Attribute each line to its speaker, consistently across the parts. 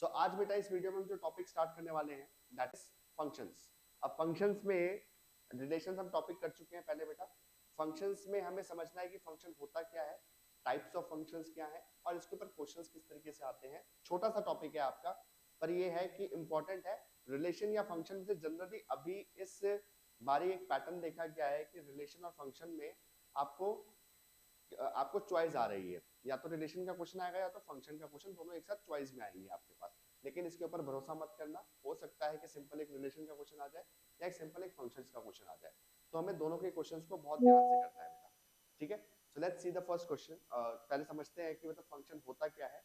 Speaker 1: सो आज बेटा इस वीडियो में हम जो टॉपिक स्टार्ट करने वाले हैं दैट इज फंक्शंस। अब फंक्शंस में रिलेशंस हम टॉपिक कर चुके हैं पहले बेटा। फंक्शंस में हमें समझना है कि फंक्शन होता क्या है, टाइप्स ऑफ फंक्शंस क्या है और इसके ऊपर क्वेश्चंस किस तरीके से आते हैं। छोटा सा टॉपिक है आपका, पर ये है कि इंपॉर्टेंट है। रिलेशन या फंक्शन से जनरली अभी इस बारी एक पैटर्न देखा गया है कि रिलेशन और फंक्शन में आपको आपको चॉइस आ रही है, या तो रिलेशन का क्वेश्चन आएगा या तो फंक्शन का क्वेश्चन, दोनों एक साथ चॉइस में आएंगे आपके पास। लेकिन इसके ऊपर भरोसा मत करना, हो सकता है कि सिंपल एक रिलेशन का क्वेश्चन आ जाए या एक सिंपल एक फंक्शंस का क्वेश्चन आ जाए। तो हमें दोनों के क्वेश्चंस को बहुत ध्यान से करना है बेटा, ठीक है। So let's see the first question. पहले समझते हैं कि मतलब फंक्शन होता क्या है।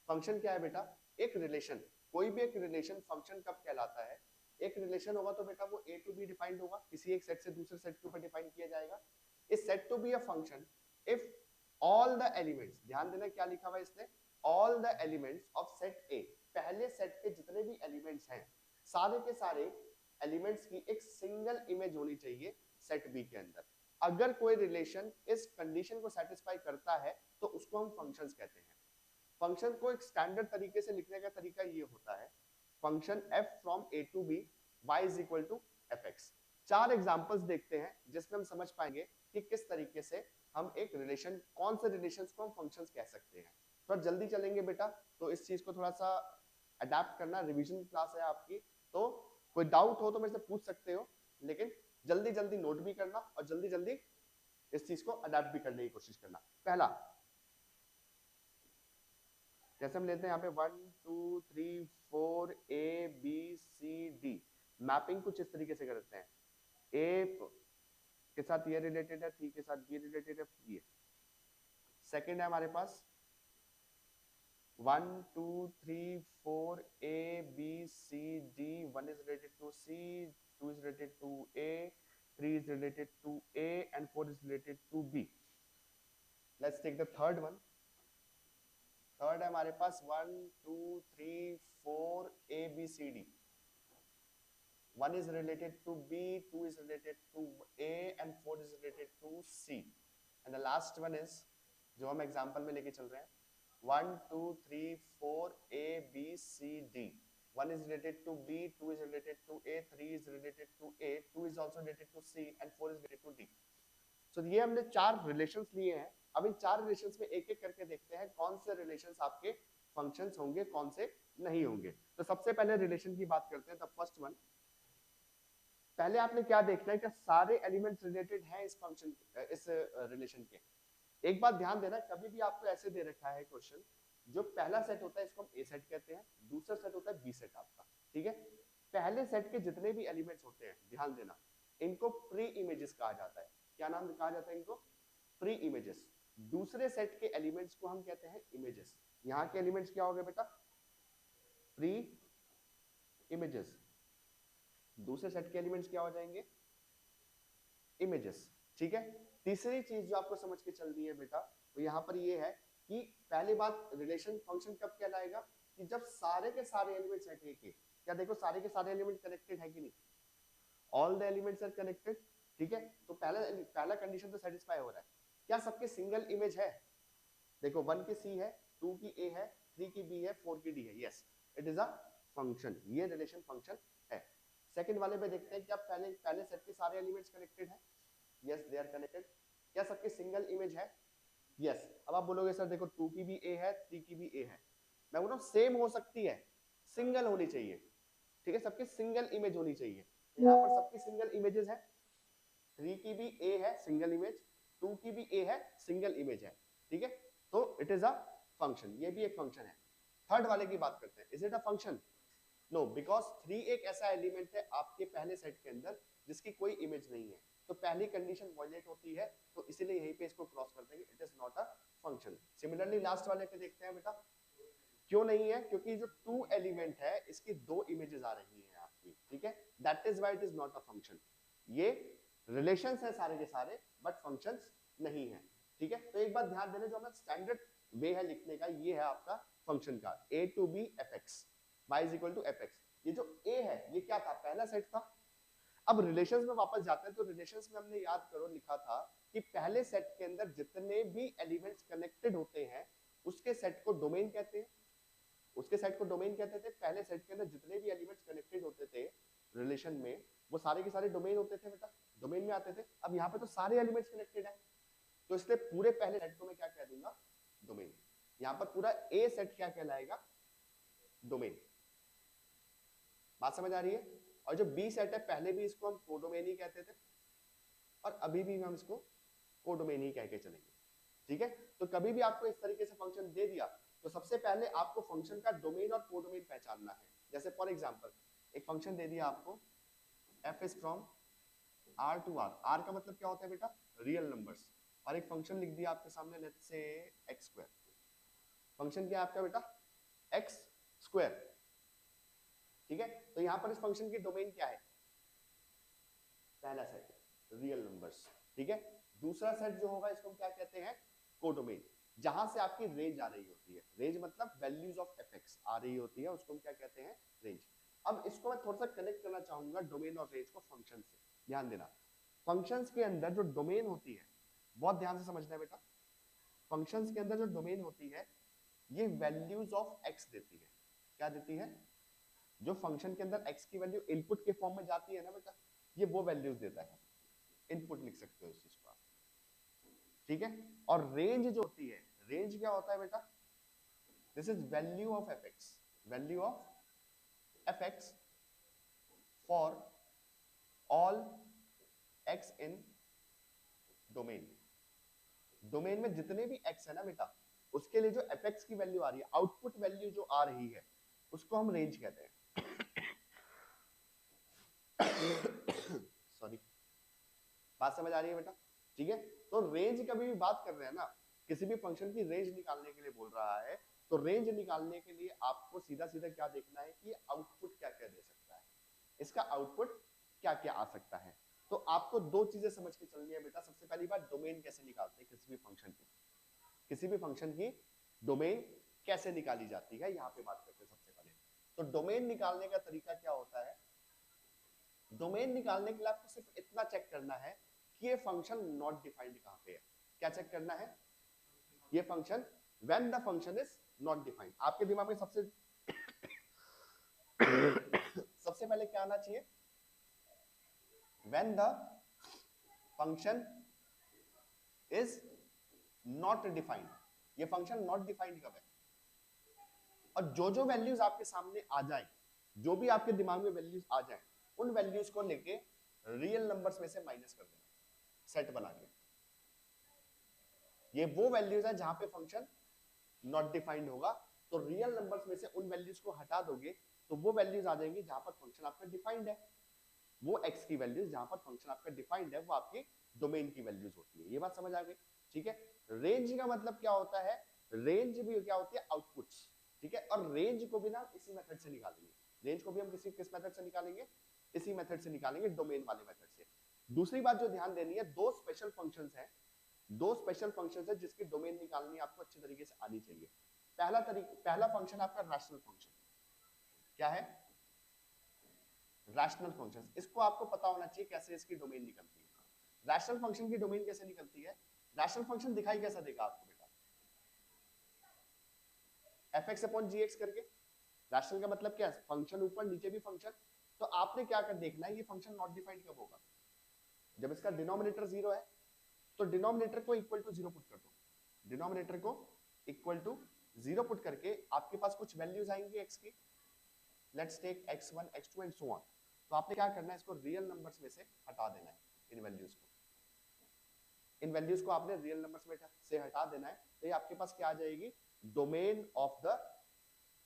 Speaker 1: फंक्शन क्या है बेटा? एक रिलेशन, कोई भी एक रिलेशन फंक्शन कब कहलाता है? एक रिलेशन होगा तो बेटा वो ए टू बी डिफाइंड होगा, किसी एक सेट से दूसरे सेट के ऊपर डिफाइन किया जाएगा। Is set to be a function if all the elements, ध्यान देना क्या लिखा हुआ है इसने, all the elements of set A, पहले सेट के जितने भी एलिमेंट्स हैं सारे के सारे एलिमेंट्स की एक सिंगल इमेज होनी चाहिए सेट बी के अंदर। अगर कोई रिलेशन इस कंडीशन को सेटिस्फाई करता है तो उसको हम फंक्शंस कहते हैं। फंक्शन को एक स्टैंडर्ड तरीके से लिखने का तरीका ये होता है, function f from a to b y is equal to fx। चार एग्जांपल्स देखते हैं जिसमें हम समझ पाएंगे कि किस तरीके से हम एक रिलेशन, कौन से रिलेशंस को हम फंक्शंस कह सकते हैं। थोड़ा जल्दी चलेंगे बेटा, तो इस चीज को थोड़ा सा अडेप्ट करना। रिवीजन क्लास है आपकी, तो कोई डाउट हो तो मेरे से पूछ सकते हो, लेकिन जल्दी जल्दी नोट भी करना और जल्दी जल्दी इस चीज को अडेप्ट भी करने की कोशिश करना। पहला, जैसे हम लेते हैं यहाँ पे 1 2 3 4 A B C D, mapping कुछ इस तरीके से करते हैं। ए के साथ ये रिलेटेड है, थ्री के साथ बी रिलेटेड है, ये सेकंड है हमारे पास 1 2 3 4 A B C D, 1 is related to C, 2 is related to A, 3 is related to A and 4 is related to B. Let's take the third one. Third है हमारे पास 1 2 3 4 A B C D, 1 is related to B, 2 is related to A and 4 is related to C. And the last one is जो हम example में लेके चल रहे हैं 1 2 3 4 A B C D, 1 is related to B, 2 is related to A, 3 is related to A, 2 is also related to C and 4 is related to D. So ये हमने चार रिलेशंस लिए हैं। अब इन चार रिलेशंस में एक एक करके देखते हैं कौन से रिलेशंस आपके फंक्शंस होंगे, कौन से नहीं होंगे। तो सबसे पहले रिलेशन की बात करते हैं। द फर्स्ट वन, पहले आपने क्या देखना है कि सारे एलिमेंट्स रिलेटेड हैं इस फंक्शन, इस रिलेशन के। एक बात ध्यान देना, कभी भी आपको ऐसे दे रखा है क्वेश्चन, जो पहला सेट होता है इसको हम ए सेट कहते हैं, दूसरा सेट होता है बी सेट आपका, ठीक है। पहले सेट के जितने भी एलिमेंट्स होते हैं, ध्यान देना, इनको प्री इमेजेस कहा जाता है। क्या नाम कहा जाता है इनको? Pre images. दूसरे सेट के एलिमेंट्स को हम कहते हैं इमेजेस। यहाँ के एलिमेंट्स क्या हो गए बेटा? Pre images. दूसरे सेट के एलिमेंट्स क्या हो जाएंगे? इमेजेस, ठीक है। तीसरी चीज जो आपको समझ के चलनी है बेटा, वो यहाँ पर ये है कि पहली बात, रिलेशन फंक्शन कब कहलाएगा? कि जब सारे के सारे एलिमेंट्स सेट ए के, क्या देखो सारे के सारे एलिमेंट कनेक्टेड है कि नहीं? All the elements are connected, ठीक है। तो पहला कंडीशन तो सेटिस्फाई हो रहा है। क्या सबके सिंगल इमेज है? देखो 1 की सी है, 2 की ए है, 3 की बी है, 4 की डी है, yes it is a function, ये रिलेशन फंक्शन है। सेकंड वाले पे देखते हैं, क्या पहले पहले सेट के सारे एलिमेंट्स कनेक्टेड है? Yes they are connected. क्या सबके सिंगल इमेज है? यस। अब आप बोलोगे सर देखो 2 की भी ए है, 3 की भी ए है, मैं बोल रहा हूँ सेम हो सकती है, सिंगल होनी चाहिए, ठीक है, सबकी सिंगल इमेज होनी चाहिए। तो यहाँ पर सबकी सिंगल इमेजेस है, 3 की भी ए है सिंगल इमेज, 2 की भी ए है सिंगल इमेज है, ठीक है। तो इट इज अ फंक्शन, ये भी एक फंक्शन है। थर्ड वाले की बात करते हैं, is it a function? No, because 3 एक ऐसा एलिमेंट है आपके पहले सेट के अंदर जिसकी कोई इमेज नहीं है, तो पहली कंडीशन वायलेट होती है, तो इसीलिए यहीं पे इसको क्रॉस कर देंगे, it is not a function. Similarly last वाले पे देखते हैं बेटा, क्यों नहीं है? क्योंकि जो 2 एलिमेंट है इसकी 2 इमेजेस आ रही हैं आपकी, ठीक है, that is why it is not a function. ये रिलेशंस है सारे के सारे, बट फंक्शंस नहीं है, ठीक है। तो एक बात ध्यान देना, जो हमारा स्टैंडर्ड वे है लिखने का, ये है आपका फंक्शन का, a to b fx, y is equal to fx। ये जो a है ये क्या था? पहला सेट था। अब रिलेशंस में वापस जाते हैं, तो रिलेशंस में हमने याद करो लिखा था कि पहले सेट के अंदर जितने भी एलिमेंट्स कनेक्टेड होते हैं उसके सेट को डोमेन कहते हैं, उसके सेट को डोमेन कहते थे। पहले सेट के अंदर जितने भी एलिमेंट्स कनेक्टेड होते थे रिलेशन में, वो सारे के सारे डोमेन होते थे बेटा, डोमेन में आते थे। अब यहाँ पे तो सारे एलिमेंट्स कनेक्टेड है, तो इसलिए पूरे पहले सेट को मैं क्या कह दूंगा, डोमेन। यहाँ पर पूरा ए सेट क्या कहलाएगा, डोमेन। बात समझ आ रही है? और जो बी सेट है, पहले भी इसको हम कोडोमेन ही कहते थे और अभी भी हम इसको कोडोमेन ही कह के चलेंगे, ठीक है। तो कभी भी आपको इस तरीके से फंक्शन दे दिया तो सबसे पहले आपको फंक्शन का डोमेन और कोडोमेन पहचानना है। जैसे फॉर एग्जांपल एक फंक्शन दे दिया आपको, f is from r to r। r का मतलब क्या होता है बेटा, रियल नंबर्स। और एक फंक्शन लिख दिया आपके सामने, let's say x square. Function क्या है आपका बेटा, x स्क्वायर, ठीक है। तो यहाँ पर इस फंक्शन की डोमेन क्या है, पहला सेट रियल नंबर्स, ठीक है। दूसरा सेट जो होगा इसको हम क्या कहते हैं, कोडोमेन, जहां से आपकी रेंज आ रही होती है। रेंज मतलब वैल्यूज ऑफ fx आ रही होती है, उसको हम क्या कहते हैं, रेंज। अब इसको मैं थोड़ा सा कनेक्ट करना चाहूंगा डोमेन और रेंज को फंक्शन से। ध्यान देना, फंक्शंस के अंदर जो डोमेन होती है, बहुत ध्यान से समझना है बेटा, फंक्शंस के अंदर जो डोमेन होती है ये वैल्यूज ऑफ x देती है। क्या देती है, जो फंक्शन के अंदर x की वैल्यू इनपुट के फॉर्म में जाती है ना बेटा, ये वो वैल्यूज देता है। इनपुट लिख सकते हो इस चीज को आप, ठीक है। और रेंज जो होती है, रेंज क्या होता है बेटा, this is value of fx, value of fx for all x in domain. Domain में जितने भी x है ना बेटा, उसके लिए जो fx की वैल्यू आ रही है, आउटपुट वैल्यू जो आ रही है, उसको हम रेंज कहते हैं। सॉरी, बात समझ आ रही है बेटा, ठीक है। तो रेंज कभी भी बात कर रहे हैं ना, किसी भी फंक्शन की रेंज निकालने के लिए बोल रहा है, तो रेंज निकालने के लिए आपको सीधा सीधा क्या देखना है कि आउटपुट क्या क्या दे सकता है, इसका आउटपुट क्या क्या आ सकता है। तो आपको दो चीजें समझ के चलनी है बेटा। सबसे पहली बात, डोमेन कैसे निकालते हैं किसी भी फंक्शन की, किसी भी फंक्शन की डोमेन कैसे निकाली जाती है, यहाँ पे बात करते हैं सबसे पहले। तो डोमेन निकालने का तरीका क्या होता है, डोमेन निकालने के लिए आपको सिर्फ इतना चेक करना है कि ये फंक्शन नॉट डिफाइंड कहां पे है। क्या चेक करना है, ये function when the function is not defined. आपके दिमाग में सबसे सबसे पहले क्या आना चाहिए, when the function is not defined. ये फंक्शन नॉट डिफाइंड कब है, और जो जो वैल्यूज आपके सामने आ जाए, जो भी आपके दिमाग में वैल्यूज आ जाए, उन वैल्यूज को लेके रियल नंबर्स में से माइनस कर देना, सेट बना के। ये वो वैल्यूज है जहां पे फंक्शन नॉट डिफाइंड होगा, तो रियल नंबर्स में से उन वैल्यूज को हटा दोगे तो वो वैल्यूज आ जाएंगी जहां पर फंक्शन आपका डिफाइंड है। वो x की वैल्यूज जहां पर फंक्शन आपका डिफाइंड है, वो आपकी डोमेन की वैल्यूज होती है। ये बात समझ आ गई, ठीक है। रेंज का मतलब क्या होता है, रेंज भी क्या होती है, आउटपुट्स, ठीक है। और रेंज को भी ना इसी मेथड से निकालेंगे, रेंज को भी हम किस मेथड से निकालेंगे, इसी मेथड से निकालेंगे, डोमेन वाले मेथड से। दूसरी बात जो ध्यान देनी है, दो स्पेशल फंक्शंस हैं, दो स्पेशल फंक्शंस है जिसकी डोमेन निकालनी आपको अच्छी तरीके से आनी चाहिए। पहला फंक्शन आपका रैशनल फंक्शन। क्या है, रैशनल फंक्शन। इसको आपको पता होना चाहिए कैसे इसकी डोमेन निकलती है। रैशनल फंक्शन की डोमेन कैसे निकलती है, रैशनल फंक्शन दिखाई कैसा देगा आपको बेटा, fx अपॉन gx करके। रैशनल का मतलब क्या है, फंक्शन ऊपर नीचे भी फंक्शन। तो आपने क्या कर देखना है, ये फंक्शन नॉट डिफाइंड कब होगा, जब इसका डिनोमिनेटर 0 है। तो डिनोमिनेटर को इक्वल टू 0 पुट कर दो, डिनोमिनेटर को इक्वल टू 0 पुट करके आपके पास कुछ वैल्यूज आएंगी x की, let's take x1 x2 and so on. तो आपने क्या करना है, इसको रियल नंबर्स में से हटा देना है, इन वैल्यूज को, इन वैल्यूज को आपने रियल नंबर्स में से हटा देना है। तो ये आपके पास क्या आ जाएगी, domain of the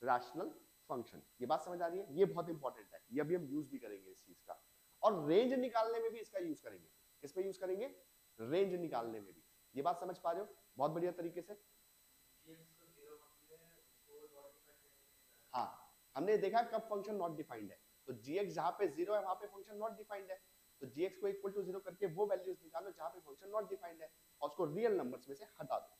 Speaker 1: rational function. ये बात समझ आ रही है, ये बहुत इंपॉर्टेंट है, ये अभी हम यूज भी करेंगे इस चीज का। और रेंज निकालने में भी इसका यूज करेंगे। किस पे यूज करेंगे, रेंज निकालने में भी। ये बात समझ पा रहे हो बहुत बढ़िया तरीके से। हाँ, हमने देखा कब फंक्शन नॉट डिफाइंड है, तो gx जहां पे 0 है वहां पे फंक्शन नॉट डिफाइंड है। तो gx को इक्वल टू 0 करके वो वैल्यूज निकालो जहां पे फंक्शन नॉट डिफाइंड है, और उसको रियल नंबर्स में से हटा दो,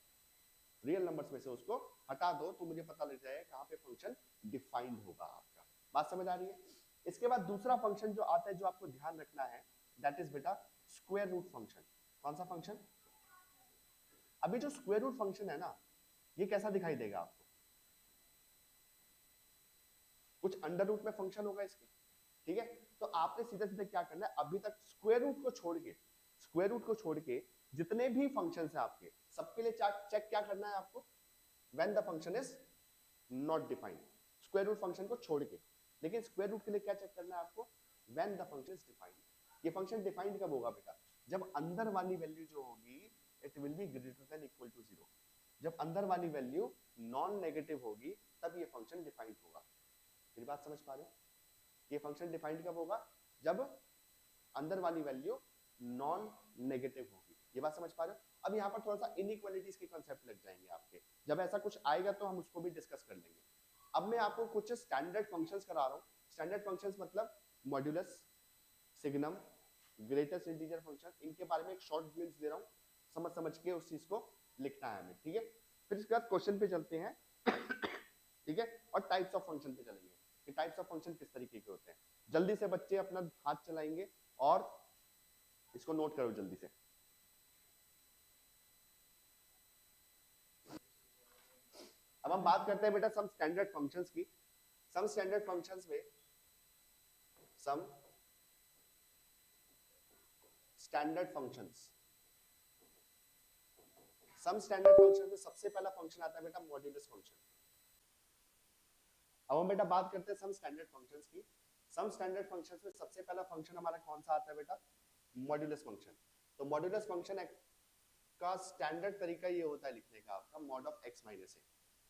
Speaker 1: रियल नंबर्स में से उसको हटा दो, तो मुझे पता लग जाएगा कहां पे फंक्शन डिफाइंड होगा आपका। बात समझ आ रही है। इसके बाद दूसरा फंक्शन जो आता है, जो आपको ध्यान रखना है, दैट इज बेटा स्क्वायर रूट फंक्शन। कौन सा फंक्शन, अभी जो स्क्वायर रूट फंक्शन है ना, ये कैसा दिखाई देगा आपको, कुछ अंडर रूट में फंक्शन होगा इसके, ठीक है। तो आपने सीधा सीधा क्या करना है, अभी तक स्क्वायर रूट को छोड़ के जितने भी फंक्शंस है आपके, सबके लिए चेक क्या करना है आपको, when the function is not defined, square root function को छोड़ के। लेकिन स्क्वायर रूट के लिए क्या चेक करना है आपको, when the function is defined. ये फंक्शन डिफाइंड कब होगा बेटा, जब अंदर वाली वैल्यू जो होगी it will be greater than equal to 0। जब अंदर वाली वैल्यू नॉन नेगेटिव होगी तब ये फंक्शन डिफाइंड होगा। मेरी बात समझ पा रहे हो, ये फंक्शन डिफाइंड कब होगा, जब अंदर वाली वैल्यू नॉन नेगेटिव होगी। ये बात समझ पा रहे हो। अब यहाँ पर थोड़ा सा इनइक्वालिटीज के कॉन्सेप्ट लग जाएंगे आपके, जब ऐसा कुछ आएगा तो हम उसको भी डिस्कस कर लेंगे। अब मैं आपको कुछ स्टैंडर्ड फंक्शंस करा रहा हूँ। स्टैंडर्ड फंक्शंस मतलब modulus, signum, greatest integer function, इनके बारे में एक शॉर्ट ग्लिम्स दे रहा हूँ, समझ के उस चीज को लिखना है हमें, ठीक है। फिर इसके बाद क्वेश्चन पे चलते हैं ठीक है, और टाइप्स ऑफ फंक्शन पे चलेंगे कि टाइप्स ऑफ फंक्शन किस तरीके के होते हैं। जल्दी से बच्चे अपना हाथ चलाएंगे और इसको नोट करो जल्दी से। अब हम बात करते हैं बेटा सम स्टैंडर्ड फंक्शंस की। सम स्टैंडर्ड फंक्शंस में सम स्टैंडर्ड फंक्शंस में सबसे पहला फंक्शन आता है बेटा मॉड्यूलस फंक्शन। अब हम बेटा बात करते हैं सम स्टैंडर्ड फंक्शंस की। सम स्टैंडर्ड फंक्शंस में सबसे पहला फंक्शन हमारा कौन सा आता है बेटा, मॉड्यूलस फंक्शन। तो मॉड्यूलस फंक्शन का स्टैंडर्ड तरीका ये होता है लिखने का आपका मॉड ऑफ x माइनस ए।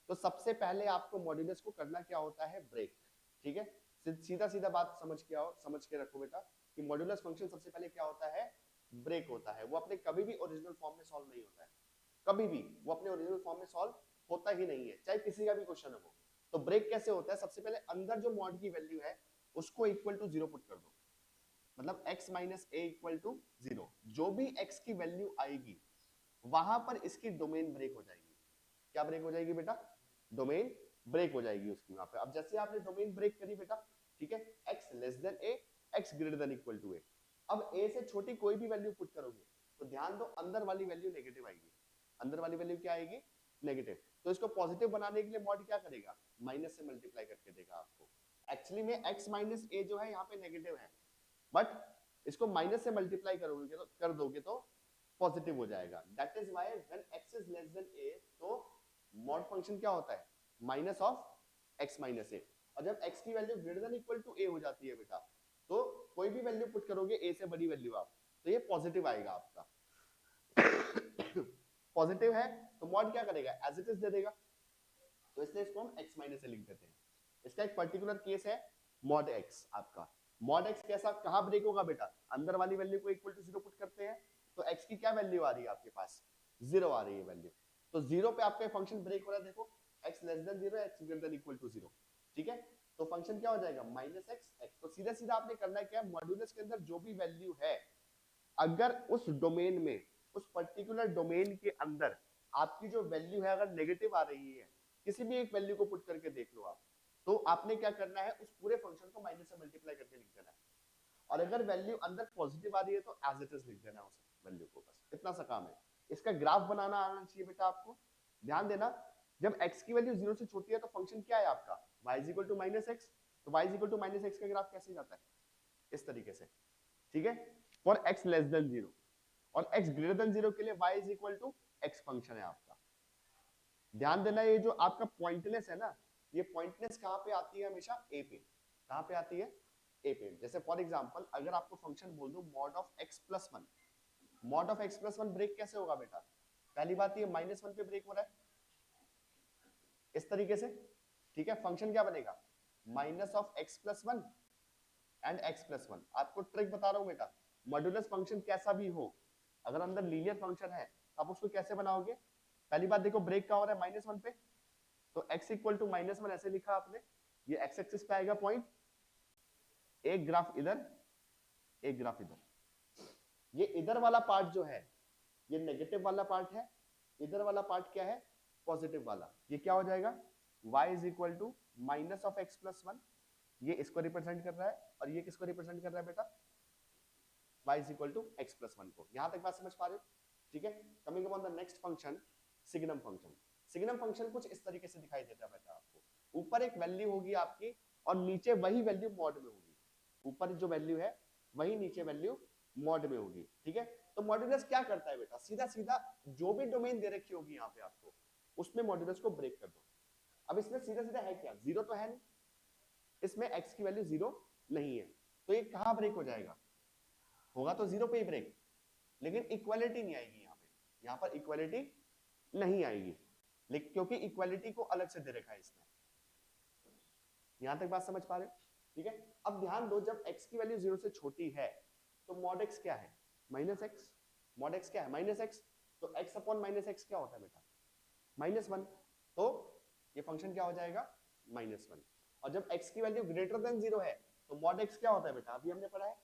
Speaker 1: तो सबसे पहले आपको मॉड्यूलस को करना क्या होता है, ब्रेक, ठीक है। सीधा सीधा बात समझ के रखो बेटा कि मॉड्यूलस फंक्शन सबसे पहले क्या होता है, ब्रेक होता है। वो अपने कभी भी ओरिजिनल फॉर्म में सॉल्व नहीं होता है, कभी भी वो अपने ओरिजिनल फॉर्म में सॉल्व होता ही नहीं है, चाहे किसी का भी क्वेश्चन हो। तो ब्रेक कैसे होता है, सबसे पहले अंदर जो मॉड की वैल्यू है उसको इक्वल टू 0 पुट कर दो, मतलब x minus a equal to 0। जो भी x की वैल्यू आएगी वहां पर इसकी डोमेन ब्रेक हो जाएगी। क्या ब्रेक हो जाएगी बेटा, डोमेन ब्रेक हो जाएगी उसकी वहां पे। अब जैसे आपने डोमेन ब्रेक करी बेटा, ठीक है, x less than a, x greater than equal to a। अब a से छोटी कोई भी वैल्यू पुट करोगे तो ध्यान दो अंदर वाली वैल्यू नेगेटिव आएगी। अंदर वाली वैल्यू क्या आएगी, नेगेटिव। तो इसको पॉजिटिव बनाने के लिए मॉड क्या करेगा, माइनस से मल्टीप्लाई करके देगा आपको। एक्चुअली में x माइनस a जो है यहाँ पे नेगेटिव है, बट इसको माइनस से मल्टीप्लाई करोगे तो कर दोगे तो पॉजिटिव हो जाएगा। That is why when x is less than a तो मॉड फंक्शन क्या होता है, minus of x minus a। और जब x की value greater than equal to a हो जाती है बेटा, तो कोई भी वैल्यू पुट करोगे a से बड़ी वैल्यू आप, तो ये पॉजिटिव आएगा आपका पॉजिटिव है तो मॉड क्या करेगा, एज इट इज दे देगा। तो इसलिए इसको हम x माइनस a लिख देते हैं। इसका एक पर्टिकुलर केस है मॉड x आपका। मॉड x कैसा, कहां ब्रेक होगा बेटा, अंदर वाली वैल्यू को इक्वल टू 0 पुट करते हैं तो x की क्या वैल्यू आ रही है आपके पास, 0 आ रही है वैल्यू। तो 0 पे आपका फंक्शन ब्रेक हो रहा है, देखो x less than 0, x greater than equal to 0, ठीक है। तो फंक्शन क्या हो जाएगा, माइनस x। तो सीधा सीधा आपने करना है क्या, मॉड्यूलस के अंदर जो भी वैल्यू है, अगर उस डोमेन में, उस पर्टिकुलर डोमेन के अंदर आपकी जो वैल्यू है अगर नेगेटिव आ रही है, किसी भी एक वैल्यू को पुट करके देख लो आप, तो आपने क्या करना है, उस पूरे फंक्शन को माइनस से मल्टीप्लाई करके लिख देना है। और अगर वैल्यू अंदर पॉजिटिव आ रही है तो एज इट इज लिख देना उस वैल्यू को, बस इतना सा काम है। इसका ग्राफ बनाना आना चाहिए बेटा आपको। ध्यान देना, जब x की वैल्यू 0 से छोटी है तो फंक्शन क्या है आपका, y is equal to minus x. तो y is equal to minus x का ग्राफ कैसे जाता है, इस तरीके से, ठीक है, फॉर x लेस देन 0। और x ग्रेटर देन 0 के लिए y is equal to x function है आपका। ध्यान देना, ये जो आपका पॉइंटनेस है ना, ये पॉइंटनेस कहां पे आती है, हमेशा a पे। कहां पे आती है, a पे। जैसे फॉर एग्जांपल अगर आपको फंक्शन बोल दूं mod of x plus 1, mod of x plus 1 break कैसे होगा बेटा, पहली बात ये माइनस 1 पे ब्रेक हो रहा है इस तरीके से, ठीक है। फंक्शन क्या बनेगा, minus of x plus 1 and x plus 1। आपको ट्रिक बता रहा हूं बेटा, मॉड्यूलस फंक्शन कैसा भी हो, अगर अंदर लीनियर फंक्शन है आप उसको कैसे बनाओगे, पहली बात देखो ब्रेक कहां हो रहा है, माइनस 1 पे। तो x इक्वल टू माइनस 1 ऐसे लिखा आपने, ये x एक्सिस पे आएगा पॉइंट, एक ग्राफ इधर, एक ग्राफ इधर। ये इधर वाला पार्ट जो है ये नेगेटिव वाला पार्ट है, इधर वाला पार्ट क्या है, पॉजिटिव वाला। ये क्या हो जाएगा, y is equal to minus of x plus 1, ये इसको रिप्रेजेंट कर रहा है, और ये किसको रिप्रेजेंट कर रहा है बेटा, y is equal to x plus 1 को। यहां तक बात समझ पा रहे हो, ठीक है। Coming upon the next function, signum function. Signum function कुछ इस तरीके से दिखाई देता है बेटा आपको। ऊपर एक वैल्यू होगी आपकी और नीचे वही वैल्यू मॉड में होगी, ऊपर जो वैल्यू है वही नीचे वैल्यू मॉड में होगी, ठीक है। तो मॉड्यूलस क्या करता है बेटा, सीधा सीधा जो भी डोमेन दे रखी होगी यहाँ पे आपको, उसमें मॉड्यूलस को ब्रेक कर दो। अब इसमें सीधा सीधा है क्या, जीरो तो है नहीं, इसमें x की वैल्यू जीरो नहीं है, तो ये कहाँ ब्रेक हो जाएगा, होगा तो जीरो पे ही ब्रेक, लेकिन इक्वालिटी नहीं आएगी यहाँ पर इक्वालिटी नहीं आएगी, लेकिन क्योंकि इक्वालिटी को अलग से दे रखा है इसने। यहां तक बात समझ पा रहे हो, ठीक है। अब ध्यान दो, जब x की वैल्यू जीरो से छोटी है तो मॉड x क्या है, माइनस एक्स। मॉड x क्या है, माइनस एक्स। तो x अपॉन माइनस एक्स क्या होता है बेटा, माइनस वन। तो ये फंक्शन क्या हो जाएगा, माइनस वन। और जब x की वैल्यू ग्रेटर देन जीरो है तो मॉड x क्या होता है बेटा, अभी हमने पढ़ा है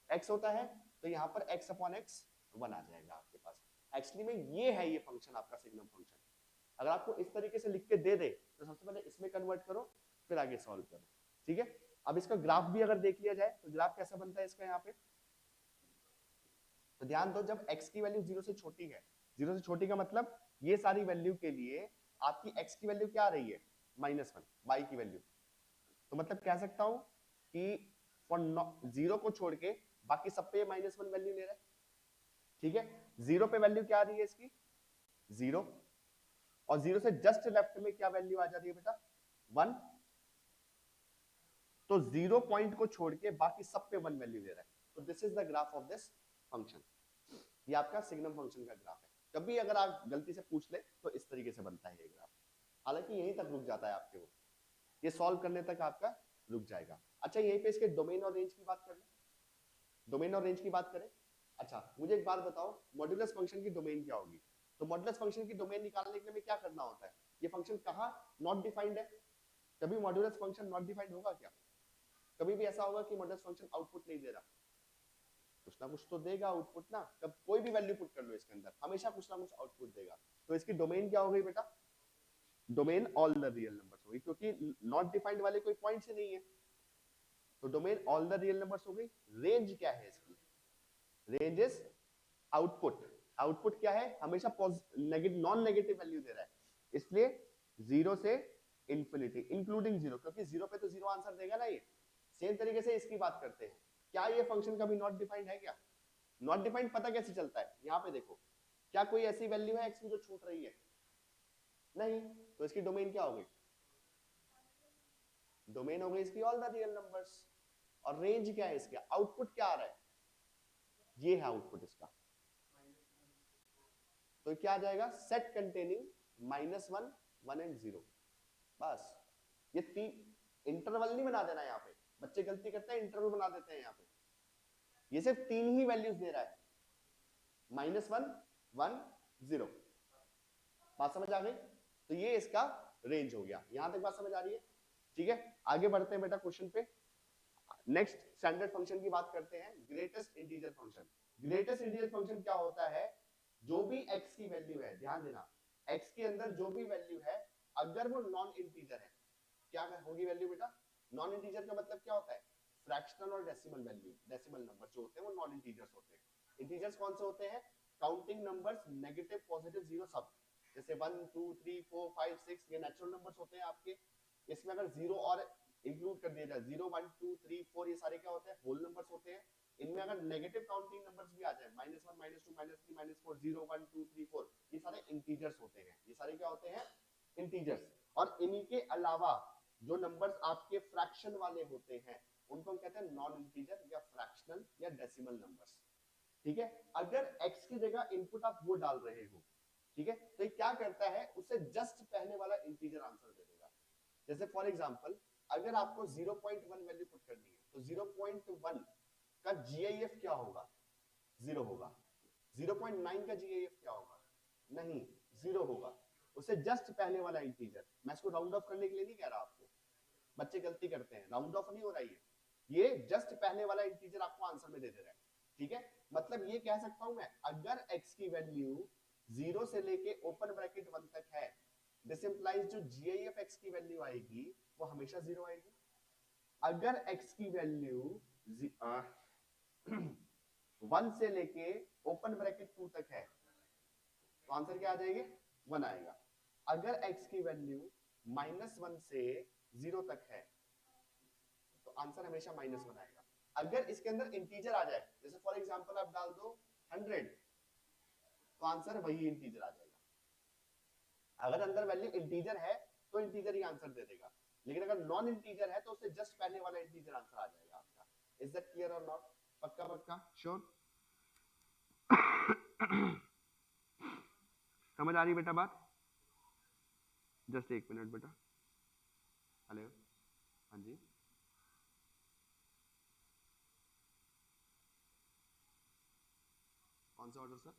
Speaker 1: x होता है, तो यहाँ पर x अपॉन x वन आ जाएगा आपके पास। एक्चुअली में ये है ये फंक्शन आपका सिग्नम फंक्शन। अगर आपको इस तरीके से लिख के दे दे तो सबसे पहले इसमें कन्वर्ट करो, फिर आगे सॉल्व करो, ठीक है। अब इसका ग्राफ भी अगर देख लिया जाए तो ग्राफ कैसा बनता है इसका यहाँ पे, तो ध्यान दो, जब x की वैल्यू जीरो से छोटी है, जीरो से छोटी का मतलब ये सारी वैल्यू के लिए आपकी x की वैल्यू क्या आ रही है, माइनस वन, y की वैल्यू। तो मतलब कह सकता हूं कि फॉर जीरो को छोड़ के बाकी सब पे माइनस वन वैल्यू ले रहा है, ठीक है। जीरो पे वैल्यू क्या आ रही है इसकी, जीरो, और जीरो से जस्ट लेफ्ट में क्या वैल्यू आ जा रही है बेटा, वन। तो जीरो पॉइंट को छोड़ के बाकी सब पे वन वैल्यू ले रहा है। तो this is the graph of this function, ये आपका सिग्नम फंक्शन का ग्राफ है। कभी अगर आप गलती से पूछ ले तो इस तरीके से बनता है ये ग्राफ। हालांकि यहीं तक रुक जाता है आपके, वो ये सॉल्व करने तक आपका रुक जाएगा। अच्छा, यहीं पे इसके डोमेन और रेंज की बात कर ले, डोमेन और रेंज की बात करें। अच्छा, मुझे एक बात बताओ, मॉड्यूलस फंक्शन की डोमेन क्या होगी। तो मॉड्यूलस फंक्शन की डोमेन निकालने के लिए क्या करना होता है, ये फंक्शन कहाँ नॉट डिफाइंड है, कभी मॉड्यूलस फंक्शन नॉट डिफाइंड होगा क्या, कभी भी ऐसा होगा कि मॉड्यूलस फंक्शन आउटपुट नहीं दे रहा, कुछ ना कुछ तो देगा आउटपुट ना, कब कोई भी वैल्यू पुट कर लो इसके अंदर हमेशा कुछ ना कुछ आउटपुट देगा। तो इसकी डोमेन क्या हो गई बेटा, domain all the real numbers हो गई, क्योंकि नॉट डिफाइंड वाले कोई पॉइंट्स ही नहीं है, तो domain all the real numbers हो गई। रेंज क्या है इसकी, रेंज इज आउटपुट। आउटपुट क्या है, हमेशा नॉन नेगेटिव वैल्यू दे रहा है, इसलिए जीरो से इंफिनिटी इंक्लूडिंग जीरो, क्योंकि जीरो पे तो जीरो आंसर देगा ना ये। सेम तरीके से इसकी बात करते हैं, क्या ये फंक्शन कभी नॉट डिफाइंड है क्या, नॉट डिफाइंड पता कैसे चलता है, यहाँ पे देखो, क्या कोई ऐसी वैल्यू है x की जो छूट रही है, नहीं, तो इसकी डोमेन क्या हो गई, डोमेन हो गई इसकी ऑल द रियल नंबर्स। और रेंज क्या है इसका, आउटपुट क्या आ रहा है, ये है आउटपुट इसका, तो क्या आ जाएगा, set containing minus one, one and zero. बस ये तीन इंटरवल नहीं बना देना, यहाँ पे बच्चे गलती करते हैं इंटरवल बना देते हैं यहाँ पे, ये सिर्फ तीन ही वैल्यूज दे रहा है, माइनस वन, वन, जीरो। बात समझ आ गई, तो ये इसका रेंज हो गया, यहां तक बात समझ आ रही है, ठीक है। आगे बढ़ते हैं बेटा क्वेश्चन पे, नेक्स्ट स्टैंडर्ड फंक्शन की बात करते हैं, greatest integer function. Greatest integer function क्या होता है, जो भी x की वैल्यू है, ध्यान देना, x के अंदर जो भी वैल्यू है अगर वो नॉन इंटीजर है, क्या होगी वैल्यू बेटा, नॉन इंटीजर का मतलब क्या होता है, फ्रैक्शनल और डेसिमल वैल्यू, डेसिमल नंबर जो होते हैं वो नॉन इंटीजर्स होते हैं। इंटीजर्स कौन से होते हैं, counting numbers, negative positive zero सब, जैसे 1 2 3 4 5 6 ये नेचुरल नंबर्स होते हैं आपके। इसमें अगर जीरो और इंक्लूड कर दिया जाए, 0 1 2 3 4 ये सारे क्या होते हैं, होल नंबर्स होते हैं। इनमें अगर नेगेटिव काउंटिंग नंबर्स भी आ जाए, -1 -2 -3 -4 0 1 2 3 4 ये सारे इंटीजर्स होते हैं, ये सारे क्या होते हैं, इंटीजर्स। और इन्हीं के अलावा जो नंबर्स आपके फ्रैक्शन वाले होते हैं उनको हम कहते हैं नॉन इंटीजर या फ्रैक्शनल या डेसिमल नंबर्स, ठीक है। अगर x की जगह इनपुट आप वो डाल रहे हो, ठीक है, तो ये क्या करता है, उसे जस्ट पहले वाला इंटीजर आंसर दे देगा। जैसे फॉर एग्जांपल अगर आपको 0.1 वैल्यू पुट करनी है तो 0.1 का GIF क्या होगा, जीरो होगा। 0.9 का GIF क्या होगा, नहीं, जीरो होगा। उसे जस्ट पहले वाला इंटीजर, मैं इसको राउंड ऑफ करने के लिए नहीं कह रहा आपको, बच्चे गलती करते हैं, राउंड ऑफ नहीं हो रहा है, ये जस्ट पहले वाला इंटीजर आपको आंसर में दे दे रहा है, ठीक है। मतलब ये कह सकता हूं मैं, अगर x की वैल्यू 0 से लेके ओपन ब्रैकेट 1 तक है, दिस इंप्लाइज जो GIF x की वैल्यू आएगी वो हमेशा 0 आएगी। अगर x की वैल्यू 1 से लेके ओपन ब्रैकेट 2 तक है तो आंसर क्या आ जाएगी, 1 आएगा। अगर x की वैल्यू -1 से 0 तक है आंसर हमेशा -1 आएगा। अगर इसके अंदर इंटीजर आ जाए, जैसे फॉर एग्जांपल आप डाल दो 100, तो आंसर वही इंटीजर आ जाएगा। अगर अंदर वैल्यू इंटीजर है तो इंटीजर ही आंसर दे देगा, लेकिन अगर नॉन इंटीजर है तो उससे जस्ट पहले वाला इंटीजर आंसर आ जाएगा आपका। इज दैट क्लियर और नॉट? पक्का पक्का श्योर? समझ आ रही बेटा बात? जस्ट 1 मिनट बेटा। हेलो, हाँ जी, कौन सा ऑर्डर सर?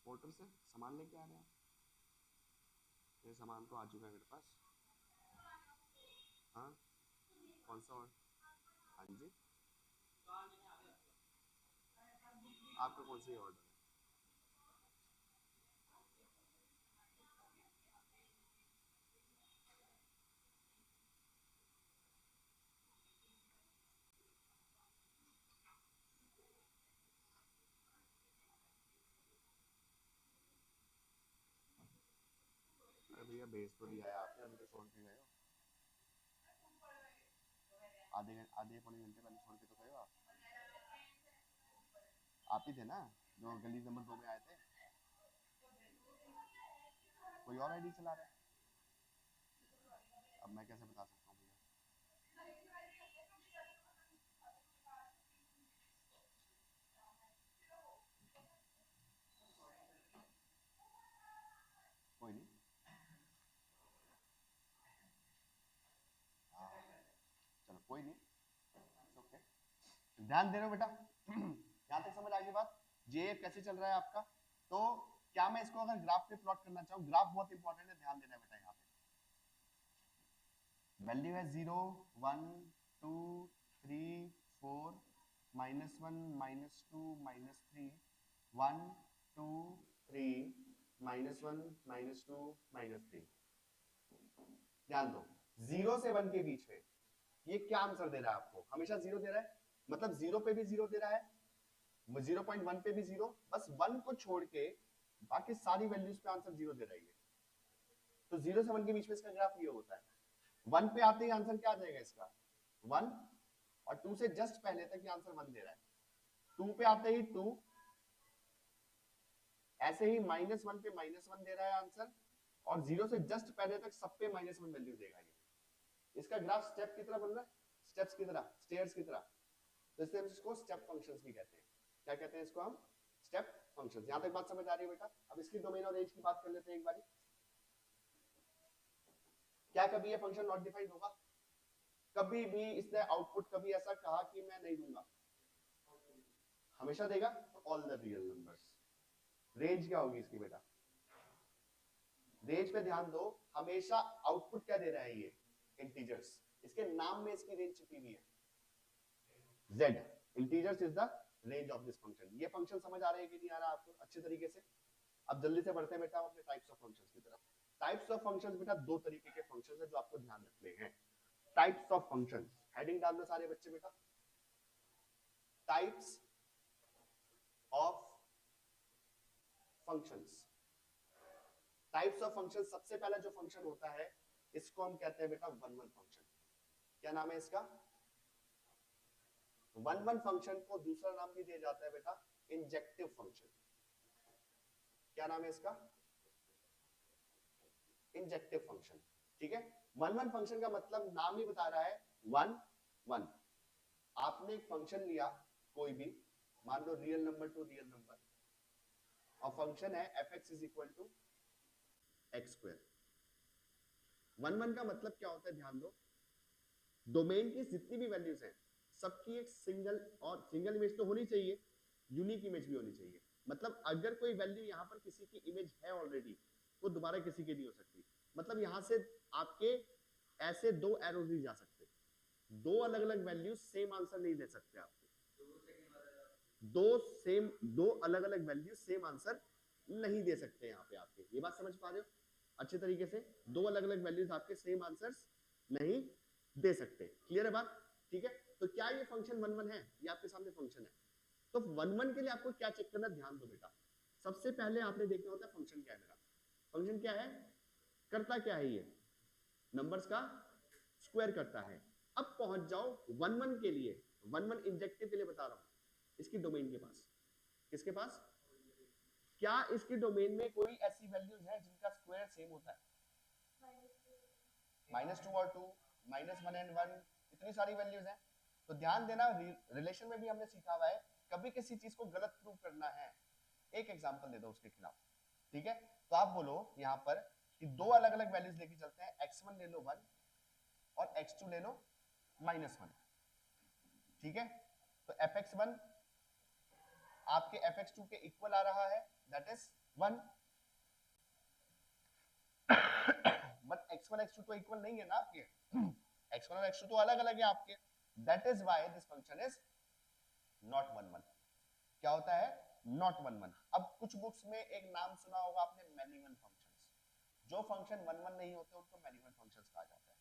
Speaker 1: पोर्टर से सामान लेके आ रहे हैं? ये सामान तो आ चुका है मेरे पास। हाँ, कौन सा ऑर्डर? हाँ जी, आपका कौन सा ऑर्डर है? अरे भैया भेज तो दिया है आपने, अभी तो छोड़ के गए हो। आधे पौने घंटे पहले छोड़ के तो गए हो आप ही थे ना जो गली नंबर 2 में आए थे। कोई और आईडी चला रहा है, अब मैं कैसे बता सकता हूँ भैया? कोई नहीं, हाँ, चलो कोई नहीं, ओके। ध्यान दे रहे हो बेटा? यहाँ तक समझ आ गई बात? जे कैसे चल रहा है आपका? तो क्या मैं इसको अगर ग्राफ पे प्लॉट करना चाहूँ, ग्राफ बहुत इंपॉर्टेंट है, ध्यान देना है बेटा। यहाँ पे वैल्यू है 0 1 2 3 4 -1 -2 -3 1 2 3 -1 -2 -3। ध्यान दो, 0 से 1 के बीच में ये क्या आंसर दे रहा है आपको? हमेशा 0 दे रहा है, मतलब 0 पे भी 0 दे रहा है, 0.1 पे भी 0, बस 1 को छोड़ के बाकी सारी वैल्यूज पे आंसर 0 दे रही है। तो 0 से 1 के बीच में इसका ग्राफ ये होता है। 1 पे आते ही आंसर क्या आ जाएगा इसका? 1, और 2 से जस्ट पहले तक ये आंसर 1 दे रहा है। 2 पे आते ही 2, ऐसे ही -1 पे -1 दे रहा है आंसर, और 0 से जस्ट पहले तक सब पे -1 वैल्यू देगा ये। इसका ग्राफ स्टेप की तरह बन रहा है, स्टेप्स की तरह, स्टेयर्स की तरह। तो इसलिए हम इसको स्टेप फंक्शंस भी कहते हैं। क्या कहते हैं इसको हम? Step functions. यहां तक बात समझ आ रही है बेटा? अब इसकी डोमेन और रेंज की बात कर लेते हैं एक बार। क्या कभी ये फंक्शन नॉट डिफाइंड होगा? कभी भी इसने आउटपुट कभी ऐसा कहा कि मैं नहीं दूंगा? हमेशा देगा, all the real numbers. Range क्या होगी इसकी बेटा? रेंज पे ध्यान दो, हमेशा आउटपुट क्या दे रहा है ये? इंटीजर्स। इसके नाम में इसकी रेंज छिपी हुई है, z। Integers is the range of this function. ये फंक्शन समझ आ रहा है कि नहीं आ रहा आपको अच्छे तरीके से? अब जल्दी से बढ़ते हैं बेटा अपने टाइप्स ऑफ फंक्शंस की तरफ। टाइप्स ऑफ फंक्शंस बेटा दो तरीके के फंक्शंस है जो आपको ध्यान रखने हैं। टाइप्स ऑफ फंक्शंस, हेडिंग डाल दो सारे बच्चे बेटा, types of functions. Types of function, सबसे पहला जो फंक्शन होता है इसको हम कहते हैं बेटा वन वन फंक्शन। क्या नाम है इसका? वन वन फंक्शन को दूसरा नाम भी दिया जाता है बेटा इंजेक्टिव फंक्शन। क्या नाम है इसका? Injective function. ठीक है, वन वन फंक्शन का मतलब नाम ही बता रहा है, वन वन। आपने एक फंक्शन लिया कोई भी, मान लो real number to real number, और फंक्शन है fx is equal to x square. One one का मतलब क्या होता है? ध्यान दो, डोमेन की जितनी भी वैल्यूज हैं सबकी एक सिंगल, और सिंगल इमेज तो होनी चाहिए, यूनिक इमेज भी होनी चाहिए। मतलब अगर कोई वैल्यू यहाँ पर किसी की इमेज है ऑलरेडी, वो दोबारा किसी की नहीं हो सकती। मतलब यहाँ से आपके ऐसे दो एरोज नहीं जा सकते, दो अलग अलग वैल्यूज सेम आंसर नहीं दे सकते आपको। दो अलग अलग वैल्यू सेम आंसर नहीं दे सकते यहाँ पे आपके। ये बात समझ पा रहे हो अच्छे तरीके से? दो अलग अलग वैल्यूज आपके सेम आंसर्स नहीं दे सकते। क्लियर है बात? ठीक है, तो क्या ये फंक्शन वन वन है? ये आपके सामने फंक्शन है। तो वन वन के लिए आपको क्या चेक करना, ध्यान दो बेटा। सबसे पहले आपने देखना होता है फंक्शन क्या है मेरा। फंक्शन क्या है, करता क्या है ये? नंबर्स का स्क्वायर करता है। अब पहुंच जाओ 1 1 के लिए, 1 1 इंजेक्टिव के लिए बता रहा हूं, इसकी डोमेन के पास, किसके पास, क्या इसकी डोमेन में कोई ऐसी वैल्यूज है जिनका स्क्वायर सेम होता है? -2 और 2, -1 एंड 1, इतनी सारी वैल्यूज हैं। तो ध्यान देना, रिलेशन में भी हमने सीखा हुआ है कभी किसी चीज को गलत प्रूव करना है, एक एग्जांपल दे दो उसके खिलाफ, ठीक है? तो आप बोलो यहाँ पर कि दो अलग अलग वैल्यूज लेके चलते हैं, x1 ले लो 1 और x2 ले लो -1, ठीक है? तो fx1 आपके fx2 के इक्वल आ रहा है, that is 1, but x1 x2 तो इक्वल नहीं है ना आपके, x1 और x2 तो अलग अलग है आपके, that is why this function is not 1 1। क्या होता है? नॉट 1 1। अब कुछ बुक्स में एक नाम सुना होगा आपने, मैनी वन फंक्शंस। जो फंक्शन 1 1 नहीं होते उनको मैनी वन फंक्शंस कहा जाता है।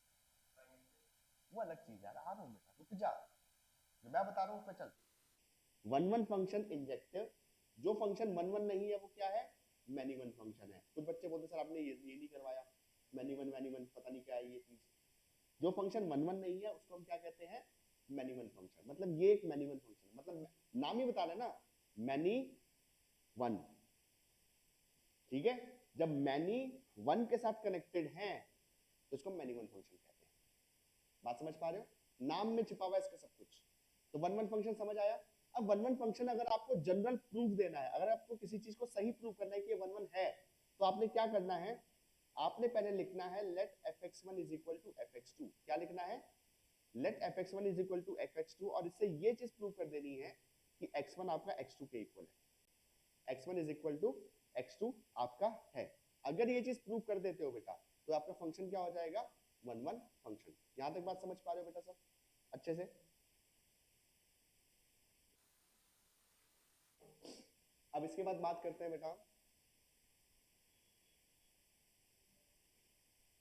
Speaker 1: वो अलग चीज है यार, आ रहा हूं बेटा, रुक जा, जो मैं बता रहा हूं उस पे चल। 1 1 फंक्शन इंजेक्टिव, जो फंक्शन 1 1 नहीं है वो क्या है? मैनी वन फंक्शन है। कुछ बच्चे बोलते सर आपने ये नहीं करवाया, मैनी वन पता नहीं क्या है ये चीज। जो फंक्शन 1 1 नहीं है उसको हम क्या कहते हैं? Many one function. मतलब ये एक मैनी वन फंक्शन है, मतलब नाम ही बता रहे ना, मैनी वन, ठीक है? जब मैनी 1 के साथ कनेक्टेड है तो इसको मैनी वन फंक्शन कहते हैं। बात समझ पा रहे हो? नाम में छिपा हुआ है इसका सब कुछ। तो 1 1 फंक्शन समझ आया। अब 1 1 फंक्शन अगर आपको जनरल प्रूफ देना है, अगर आपको किसी चीज को सही प्रूफ करना है कि ये 1 1 है, तो आपने क्या करना है? आपने पहले लिखना है let fx1 is equal to fx2। क्या लिखना है? Let fx1 is equal to fx2, और इससे ये चीज प्रूव कर देनी है कि x1 आपका x2 के इक्वल है, x1 is equal to x2 आपका है। अगर ये चीज प्रूव कर देते हो बेटा, तो आपका फंक्शन क्या हो जाएगा? 1 1 फंक्शन। यहां तक बात समझ पा रहे हो बेटा सब अच्छे से? अब इसके बाद बात करते हैं बेटा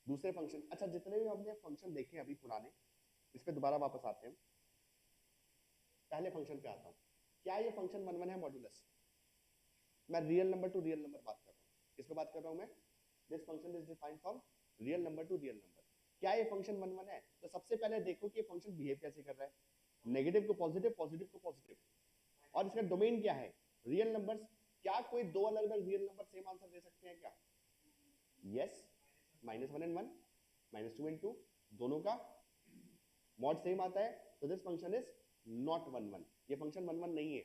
Speaker 1: दूसरे फंक्शन। अच्छा, जितने भी हमने फंक्शन देखे अभी पुराने, इस पे दोबारा वापस आते हैं। पहले फंक्शन पे आता हूं। क्या ये फंक्शन 1 1 है मॉड्यूलस? मैं real number to real number बात कर रहा हूं। किस पे बात कर रहा हूं मैं? This function is defined from real number to real number. क्या ये फंक्शन 1 1 है? तो सबसे पहले देखो कि ये फंक्शन बिहेव कैसे कर रहा है। नेगेटिव को पॉजिटिव, पॉजिटिव को पॉजिटिव, और इसका डोमेन क्या है? Real numbers. क्या कोई दो अलग अलग रियल नंबर सेम आंसर दे सकते हैं क्या? यस, -1 एंड 1, -2 एंड 2, दोनों का मॉड सेम आता है। तो दिस फंक्शन इज नॉट 1 1। ये फंक्शन 1 1 नहीं है,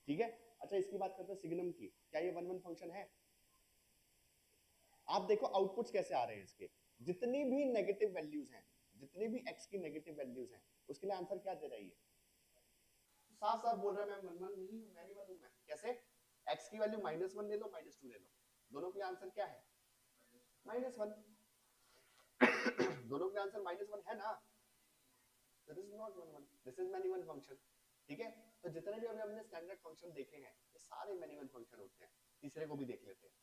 Speaker 1: ठीक है? अच्छा, इसकी बात करते हैं सिग्नम की। क्या ये 1 1 फंक्शन है? आप देखो आउटपुट्स कैसे आ रहे हैं इसके। जितनी भी नेगेटिव वैल्यूज हैं, जितनी भी x की नेगेटिव वैल्यूज हैं, उसके लिए आंसर क्या दे रही है? साफ साफ बोल रहा है मैं 1 1 नहीं हूं, मैं नहीं 1 हूं। मैं कैसे? x की वैल्यू -1 ले लो, -2 ले लो, दोनों के आंसर क्या है? -1। दोनों के आंसर -1 है ना? So this is not 1 1, this is many one function, ठीक है? तो जितने भी अभी हमने स्टैंडर्ड फंक्शन देखे हैं, ये सारे many one फंक्शन होते हैं। तीसरे को भी देख लेते हैं,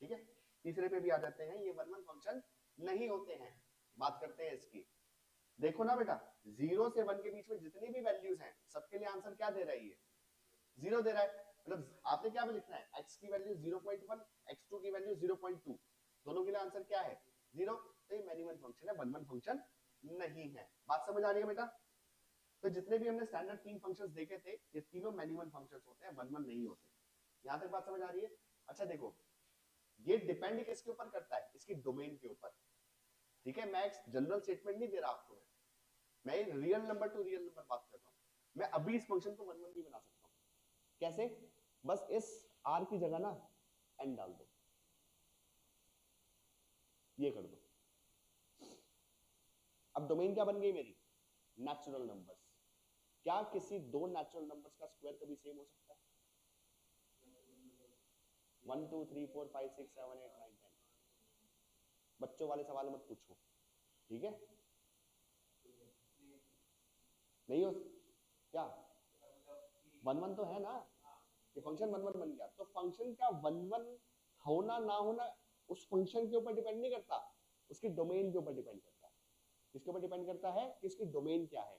Speaker 1: ठीक है? तीसरे पे भी आ जाते हैं, ये 1 1 फंक्शन नहीं होते हैं। बात करते हैं इसकी। देखो ना बेटा, 0 से 1 के बीच में जितनी भी वैल्यूज हैं, सबके लिए आंसर क्या दे रही है? 0 दे रहा है। मतलब आपने क्या भी लिखना है? x की वैल्यू 0.1, x2 की वैल्यू 0.2, दोनों के लिए आंसर क्या है? 0। तो ये मैनी वन फंक्शन है, 1 1 फंक्शन नहीं है। बात समझ आ रही है बेटा? तो जितने भी हमने स्टैंडर्ड 3 फंक्शंस देखे थे, ये तीनों मैनी वन फंक्शंस होते हैं, 1 1 नहीं होते। यहां तक बात समझ आ रही है? अच्छा देखो, ये डिपेंड किसके ऊपर करता है? इसकी डोमेन के ऊपर, ठीक है? मैं एक जनरल स्टेटमेंट नहीं दे रहा आपको, मैं real number to real number बात कर रहा हूं। मैं अभी इस फंक्शन को 1 1 भी बना सकता हूं। कैसे? बस इस r की जगह ना n डाल दो, ये कर दो। अब डोमेन क्या बन गई मेरी? Natural numbers. क्या किसी दो नेचुरल नंबर्स का स्क्वायर कभी सेम हो सकता है? 1 2 3 4 5 6 7 8 9 10। बच्चों वाले सवाल मत पूछो, ठीक है? नहीं हो क्या? 1 1 तो है ना, ये फंक्शन 1 1 बन गया। तो फंक्शन का 1 1 होना ना होना उस फंक्शन के ऊपर डिपेंड नहीं करता, उसकी डोमेन के ऊपर डिपेंड करता है। किसके ऊपर डिपेंड करता है? कि इसकी डोमेन क्या है,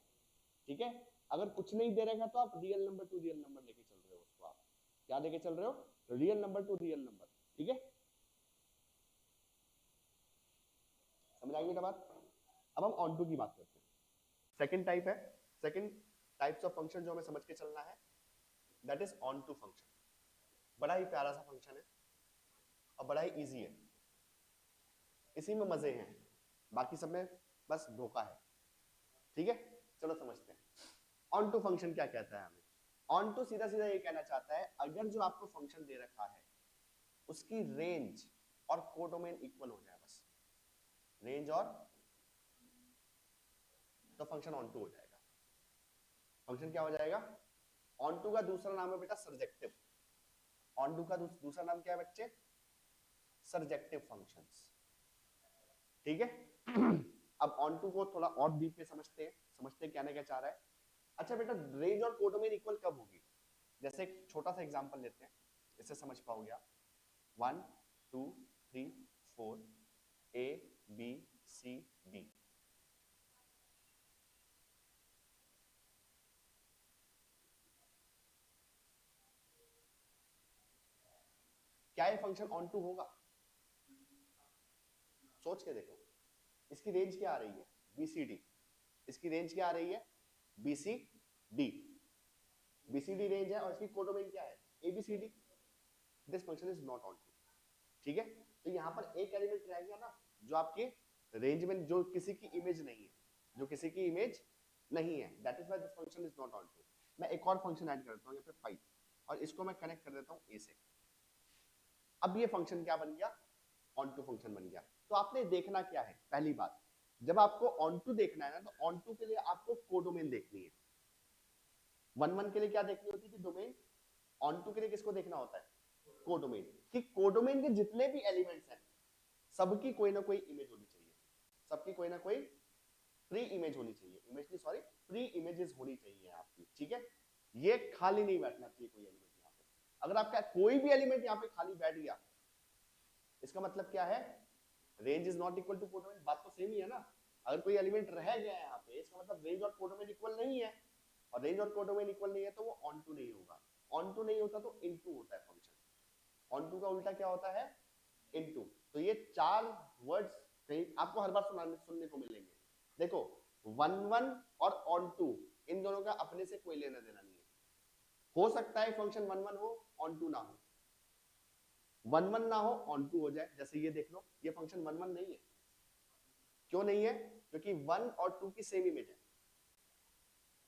Speaker 1: ठीक है? अगर कुछ नहीं दे रहेगा तो आप real number to real number लेके चल रहे हो उसको। आप क्या लेके चल रहे हो? Real number to real number, ठीक है? समझ आ गई बेटा बात? अब हम ऑन टू की बात करते हैं। सेकंड टाइप है, सेकंड टाइप्स ऑफ फंक्शन जो हमें समझ के चलना है, that is onto function. बड़ा ही प्यारा सा फंक्शन है और बड़ा ही इजी है, इसी में मजे हैं, बाकी सब में बस धोखा है। ठीक है, चलो समझते हैं ऑन टू फंक्शन क्या कहता है हमें। ऑन टू सीधा सीधा ये कहना चाहता है, अगर जो आपको फंक्शन दे रखा है उसकी रेंज और कोडोमेन इक्वल हो जाए, बस रेंज और, तो फंक्शन ऑन टू हो जाएगा। फंक्शन क्या हो जाएगा? ऑन टू का दूसरा नाम है बेटा सरजेक्टिव। ऑन टू का दूसरा नाम क्या है बच्चे? सरजेक्टिव फंक्शंस। ठीक है अब ऑन टू को थोड़ा और डीप में समझते हैं क्या ना क्या चाह रहा है। अच्छा बेटा, रेंज और कोडोमेन इक्वल कब होगी? जैसे एक छोटा सा एग्जांपल लेते हैं, इससे समझ पाओगे आप। 1 2 3 4 A B C D। क्या ये फंक्शन ऑन टू होगा? सोच के देखो, इसकी रेंज क्या आ रही है? BCD। इसकी रेंज क्या आ रही है? BCD। BCD रेंज है और इसकी कोडोमेन क्या है? ABCD। This function is not onto. ठीक है, तो यहाँ पर एक एलिमेंट रह गया ना, जो आपके रेंज में, जो किसी की इमेज नहीं है, जो किसी की इमेज नहीं है, that is why this function is not onto. मैं एक और फंक्शन ऐड करता हूँ यहाँ पे 5, और इसको मैं कनेक्ट कर देता हूँ A से। अब ये फंक्शन क्या बन गया? ऑन टू फंक्शन बन गया। तो आपने देखना क्या है? पहली बात, जब आपको ऑन टू देखना है ना, तो ऑन टू के लिए आपको कोडोमेन देखनी है। 1 के लिए क्या देखनी होती थी? डोमेन। ऑन टू के लिए किसको देखना होता है? कोडोमेन। कि कोडोमेन के जितने भी एलिमेंट्स हैं, सबकी कोई ना कोई इमेज होनी चाहिए, सबकी कोई ना कोई प्री इमेज होनी चाहिए, इमेज नहीं सॉरी, प्री इमेजेस होनी चाहिए आपकी। ठीक है, ये खाली नहीं बैठना चाहिए कोई एलिमेंट यहाँ पे। अगर आपका कोई भी एलिमेंट यहाँ पे खाली बैठ गया, इसका मतलब क्या है? Range is not equal to codomain. बात तो सेम ही है ना। अगर कोई एलिमेंट रह गया है यहाँ पे, इसका मतलब रेंज और कोडोमेन इक्वल नहीं है, और रेंज और कोडोमेन इक्वल नहीं है तो वो ऑन टू नहीं होगा। ऑन टू नहीं होता तो इनटू होता है फंक्शन। ऑन टू का उल्टा क्या होता है? इनटू। तो ये 4 वर्ड्स कहीं आपको हर बार सुनने को मिलेंगे। देखो, 1 और ऑन टू, इन दोनों का अपने से कोई लेना देना नहीं है। हो सकता है फंक्शन 1 हो, ऑन टू ना हो, 1 ना हो, ऑन टू हो जाए। जैसे ये देख लो, ये फंक्शन 1 नहीं है। क्यों नहीं है? क्योंकि 1 और 2 की सेम इमेज है।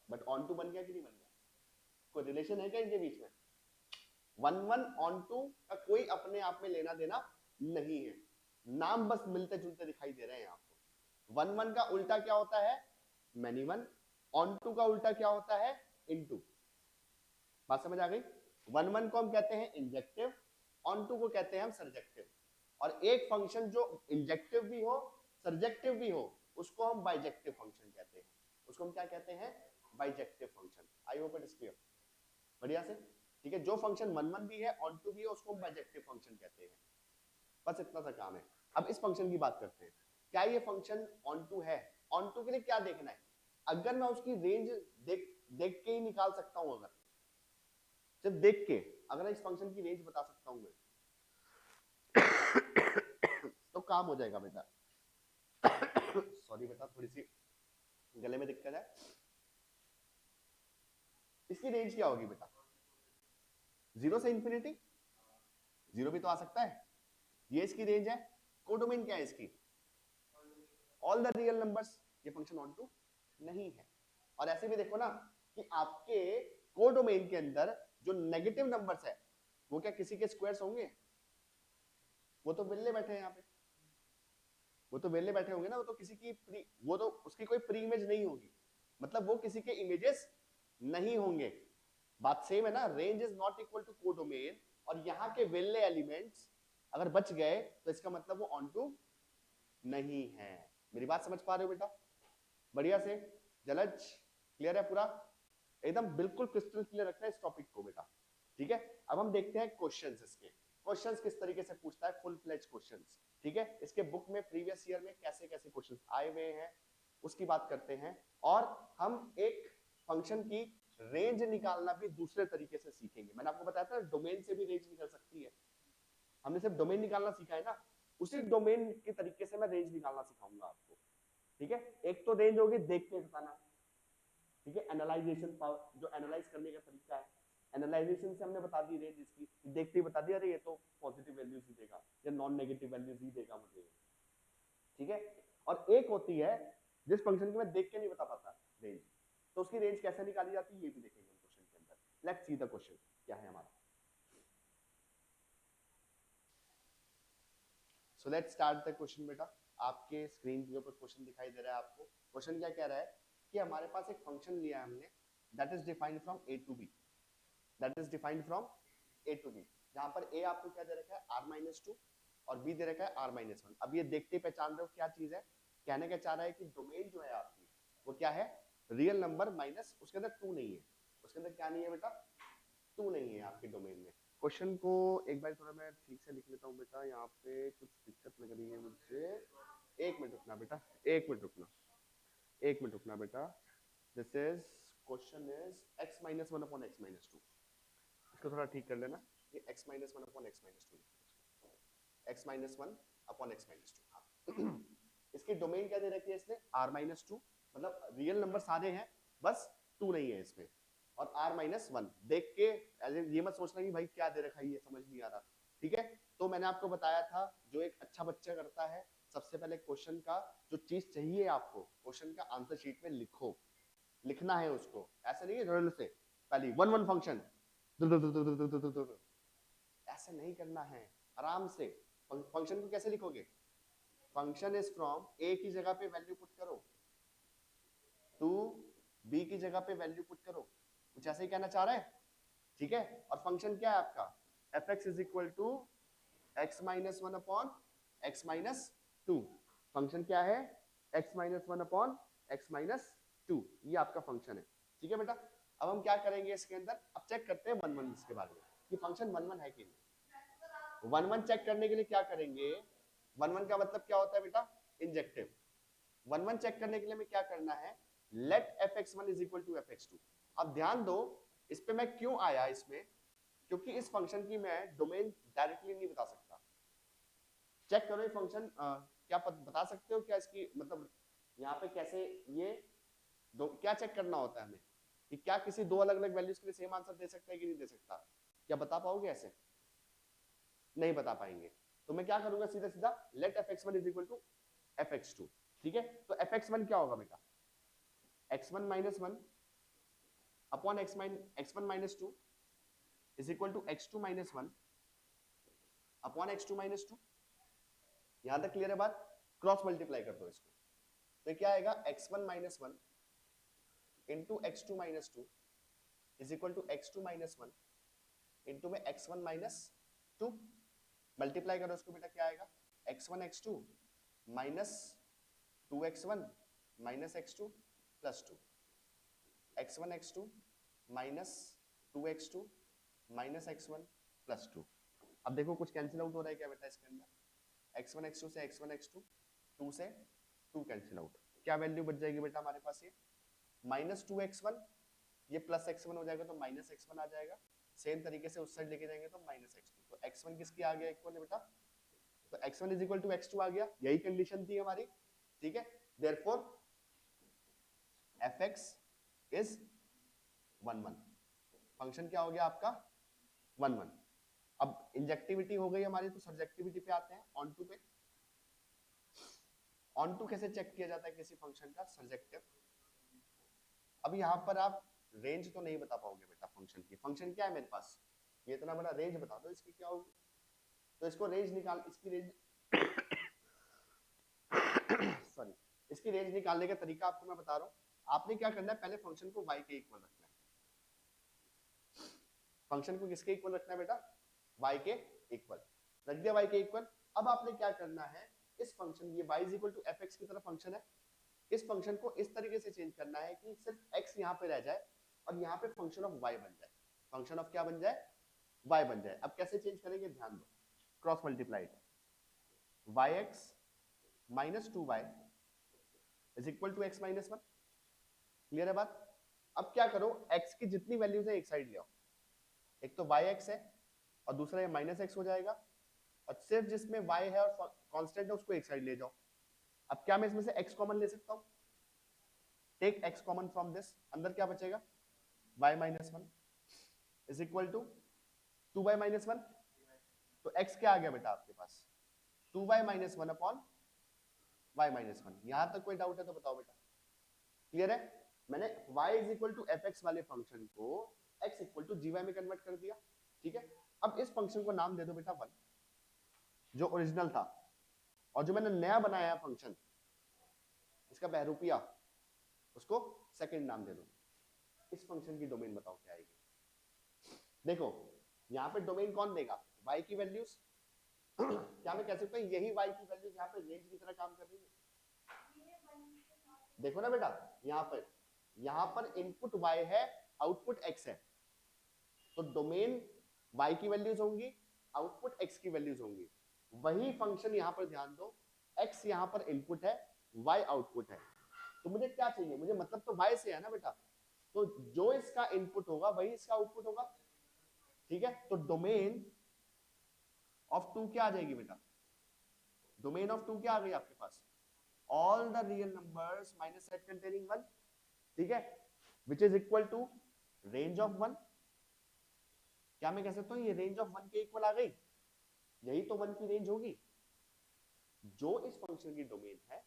Speaker 1: बट ऑन टू बन गया कि नहीं बन गया? कोई रिलेशन है क्या इनके बीच में? 1 ऑन टू का कोई अपने आप में लेना देना नहीं है, नाम बस मिलते जुलते दिखाई दे रहे हैं आपको। 1 का उल्टा क्या होता है? Many one. ऑन टू का उल्टा क्या होता है? इनटू। बात समझ आ गई? 1 को हम कहते हैं इंजेक्टिव, ऑन टू को कहते हैं हम सरजेक्टिव। और एक फंक्शन जो इंजेक्टिव भी हो, सरजेक्टिव भी हो, उसको हम बाइजेक्टिव फंक्शन कहते हैं। उसको हम क्या कहते हैं? Bijective function. I hope it is clear. बढ़िया से। ठीक है, जो फंक्शन 1 भी है, ऑन टू भी है, उसको हम बाइजेक्टिव फंक्शन कहते हैं। बस इतना सा काम है। अब इस फंक्शन की बात करते हैं, क्या ये फंक्शन ऑन टू है? ऑन टू के लिए क्या देखना है? अगर मैं उसकी रेंज देख देख के ही निकाल सकता हूं, अगर सिर्फ देख के अगर इस फंक्शन की रेंज बता सकता हूं मैं तो काम हो जाएगा बेटा। सॉरी बेटा, थोड़ी सी गले में दिक्कत है। इसकी रेंज क्या होगी बेटा? 0 से इंफिनिटी, 0 भी तो आ सकता है। ये इसकी रेंज है। कोडोमेन क्या है इसकी? All the real numbers. ये फंक्शन ऑन टू नहीं है। और ऐसे भी देखो ना कि आपके कोडोमेन के अंदर जो नेगेटिव नंबर्स है, वो क्या किसी के स्क्वायर्स होंगे? वो तो वेले बैठे हैं यहाँ पे, वो तो वेले बैठे होंगे ना, वो तो किसी की वो तो उसकी कोई प्री इमेज नहीं होगी, मतलब वो किसी के इमेजेस नहीं होंगे। बात सेम है ना, range is not equal to codomain, और यहाँ के वेले एलिमेंट्स अगर बच गए तो इसका मतलब वो ऑन टू नहीं है। मेरी बात समझ पा रहे हो बेटा? बढ़िया से। जलज क्लियर है पूरा? एकदम बिल्कुल क्रिस्टल क्लियर रखना है इस टॉपिक को बेटा। ठीक है, अब हम देखते हैं क्वेश्चंस। इसके क्वेश्चंस किस तरीके से पूछता है, फुल फ्लेज क्वेश्चंस। ठीक है, इसके बुक में प्रीवियस ईयर में कैसे कैसे क्वेश्चंस आए हुए हैं उसकी बात करते हैं। और हम एक फंक्शन की रेंज निकालना भी दूसरे तरीके से सीखेंगे। मैंने आपको बताया था डोमेन से भी रेंज निकल सकती है। हमने सिर्फ डोमेन निकालना सीखा है ना, उसी डोमेन के तरीके से मैं रेंज निकालना सिखाऊंगा आपको। ठीक है, एक तो रेंज होगी देख के बताना, ठीक है, एनालाइजेशन पावर, जो एनालाइज करने का तरीका है, एनालाइजेशन से हमने बता दी रेंज इसकी, देखते ही बता दिया अरे ये तो पॉजिटिव वैल्यूज ही देगा या नॉन नेगेटिव वैल्यूज ही देगा मुझे, ठीक है। और एक होती है जिस फंक्शन की मैं देख के नहीं बता पाता रेंज, तो उसकी रेंज कैसे निकाली जाती है ये भी देखेंगे हम क्वेश्चन के अंदर। लेट्स सी द क्वेश्चन क्या है हमारा। So let's start the question बेटा। आपके स्क्रीन के ऊपर क्वेश्चन दिखाई दे रहा है आपको। क्वेश्चन क्या कह रहा है कि हमारे पास एक फंक्शन लिया है हमने, that is defined from A to B, that is defined from A to B, जहां पर ए आपको क्या दे रखा है r-2 और b दे रखा है r-1। अब ये देखते ही पहचान रहे हो क्या चीज है, कहने का चाह रहा है कि डोमेन जो है आपकी वो क्या है, रियल नंबर माइनस उसके अंदर 2 नहीं है, उसके अंदर क्या नहीं है बेटा, 2 नहीं है आपके डोमेन में। क्वेश्चन को एक बार थोड़ा मैं ठीक से लिख लेता हूँ बेटा, यहाँ पे कुछ दिक्कत लग रही है मुझे, एक मिनट रुकना बेटा, एक मिनट रुकना, एक मिनट रुकना बेटा। This is question is x-1/x-2, इसको थोड़ा ठीक कर लेना, ये x-1/x-2, x-1/x-2। इसकी डोमेन क्या दे रखी है इसने, r-2, मतलब रियल नंबर सारे हैं बस 2 नहीं है इसमें, और r-1 देख के ये मत सोचना कि भाई क्या दे रखा है ये समझ नहीं आ रहा, ठीक है। तो मैंने आपको बताया था जो एक अच्छा बच्चा करता है, सबसे पहले क्वेश्चन का जो चीज चाहिए आपको, क्वेश्चन का आंसर शीट में लिखो, लिखना है उसको, ऐसा नहीं है रल से पहले 1 फंक्शन ऐसे नहीं करना है, आराम से। फंक्शन को कैसे लिखोगे, फंक्शन इज फ्रॉम ए की जगह पे वैल्यू पुट करो, टू बी की जगह पे वैल्यू पुट करो, कुछ ऐसे ही कहना चाह रहा है, ठीक है। और फंक्शन क्या है आपका, fx is equal to x-1/x-2, function क्या है, x-1/x-2, ये आपका फंक्शन है, ठीक है बेटा। अब हम क्या करेंगे इसके अंदर, अब चेक करते हैं 1-1 इसके बारे में कि फंक्शन 1-1 है कि नहीं। 1-1 चेक करने के लिए क्या करेंगे, 1-1 का मतलब क्या होता है बेटा, इंजेक्टिव। 1-1 चेक करने के लिए हमें क्या करना है, let fx1 is equal to fx2। अब ध्यान दो इस पे मैं क्यों आया इसमें, क्योंकि इस फंक्शन की मैं डोमेन डायरेक्टली नहीं बता सकता। चेक करो ये फंक्शन क्या बता सकते हो क्या इसकी, मतलब यहाँ पे कैसे ये क्या चेक करना होता है हमें कि क्या किसी दो अलग अलग वैल्यूज के लिए सेम आंसर दे सकता है कि नहीं दे सकता, क्या बता पाओगे ऐसे, नहीं बता पाएंगे। तो मैं क्या करूंगा, सीधा सीधा late fx1 is equal to fx2, ठीक है। तो fx1 क्या होगा बेटा, x1-1 upon x1-2 is equal to x2-1 upon x2-2। यहां तक क्लियर है बात, क्रॉस मल्टीप्लाई कर दो इसको, तो क्या आएगा x1-1 into x2-2 is equal to x2-1 into में x1-2, मल्टीप्लाई करो इसको बेटा, क्या आएगा x1x2 minus 2x1 minus x2 plus 2, x1x2 minus 2x2 minus x1 plus 2। अब देखो कुछ कैंसिल आउट हो रहा है क्या बेटा इसके अंदर, x1x2 से x1x2, 2 से 2 कैंसिल आउट, क्या वैल्यू बच जाएगी बेटा हमारे पास, ये माइनस 2x1, ये प्लस x1 हो जाएगा तो माइनस x1 आ जाएगा, सेम तरीके से उस साइड लेके जाएंगे तो माइनस x2, तो x1 किसकी आ गया इक्वल है बेटा, तो x1 is equal to x2 आ गया, यही कंडीशन थी हमारी, ठीक है। देयरफॉर fx इज 1-1, फंक्शन क्या हो गया आपका 1-1। अब इंजेक्टिविटी हो गई हमारी, तो सब्जेक्टिविटी पे आते हैं, ऑन टू पे। ऑन टू कैसे चेक किया जाता है किसी फंक्शन का, सब्जेक्टिव। अब यहाँ पर आप रेंज तो नहीं बता पाओगे बेटा फंक्शन की, फंक्शन क्या है मेरे पास, ये इतना बड़ा रेंज बता दो इसकी क्या होगी, तो इसको रेंज निकाल, इसकी रेंज सॉरी, इसकी रेंज निकालने का तरीका आपको मैं बता रहा हूँ। आपने क्या करना है, पहले फंक्शन को y के इक्वल रखना है, फंक्शन को किसके इक्वल रखना है बेटा, y के इक्वल, रख दिया y के इक्वल। अब आपने क्या करना है, इस फंक्शन, ये y is equal to fx की तरह फंक्शन है, इस फंक्शन को इस तरीके से चेंज करना है कि सिर्फ x यहाँ पे रह जाए और यहाँ पे फंक्शन ऑफ y बन जाए, फंक्शन ऑफ क्या बन जाए, y बन जाए। अब कैसे चेंज करेंगे, ध्यान दो, cross multiply, yx minus 2y is equal to x minus 1, clear है बात। अब क्या करो, x की जितनी वैल्यूज है एक साइड ले आओ, एक तो yx है और दूसरा ये माइनस x हो जाएगा, और सिर्फ जिसमें y है और कांस्टेंट है उसको एक साइड ले जाओ। अब क्या मैं इसमें से x कॉमन ले सकता हूं? Take x common from this, अंदर क्या बचेगा y minus one is equal to 2y minus one. तो x क्या आ गया बेटा आपके पास 2y minus one upon y minus one. यहां तक कोई डाउट है तो बताओ बेटा, क्लियर है? मैंने y is equal to f x वाले फंक्शन को x equal to g y में कन्वर्ट कर दिया, ठीक है। अब इस फंक्शन को नाम दे दो बेटा वन, जो ओरिजिनल था, और जो मैंने नया बनाया फंक्शन इसका बहरूपिया, उसको सेकंड नाम दे दो। इस फंक्शन की डोमेन बताओ क्या आएगी? देखो यहाँ पे डोमेन कौन देगा, y की वैल्यूज। क्या मैं कह सकता हूँ यही y की वैल्यूज यहाँ पे रेंज की तरह काम कर रही है? देखो ना बेटा, यहाँ पर इनपुट y है, आउटपुट x है, तो डोमेन y की वैल्यूज होंगी, आउटपुट x की वैल्यूज होंगी। वही फंक्शन यहाँ पर ध्यान दो, x यहाँ पर इनपुट है, y आउटपुट है। तो मुझे क्या चाहिए, मुझे मतलब तो y से है ना बेटा, तो जो इसका इनपुट होगा वही इसका आउटपुट होगा, ठीक है। तो डोमेन ऑफ टू क्या आ जाएगी बेटा, डोमेन ऑफ टू क्या आ गई आपके पास, all the real numbers minus set containing one, ठीक है, which is equal to range of one. क्या मैं कह सकता हूँ ये रेंज ऑफ वन के इक्वल आ गई? यही तो वन की रेंज होगी, जो इस फंक्शन की डोमेन है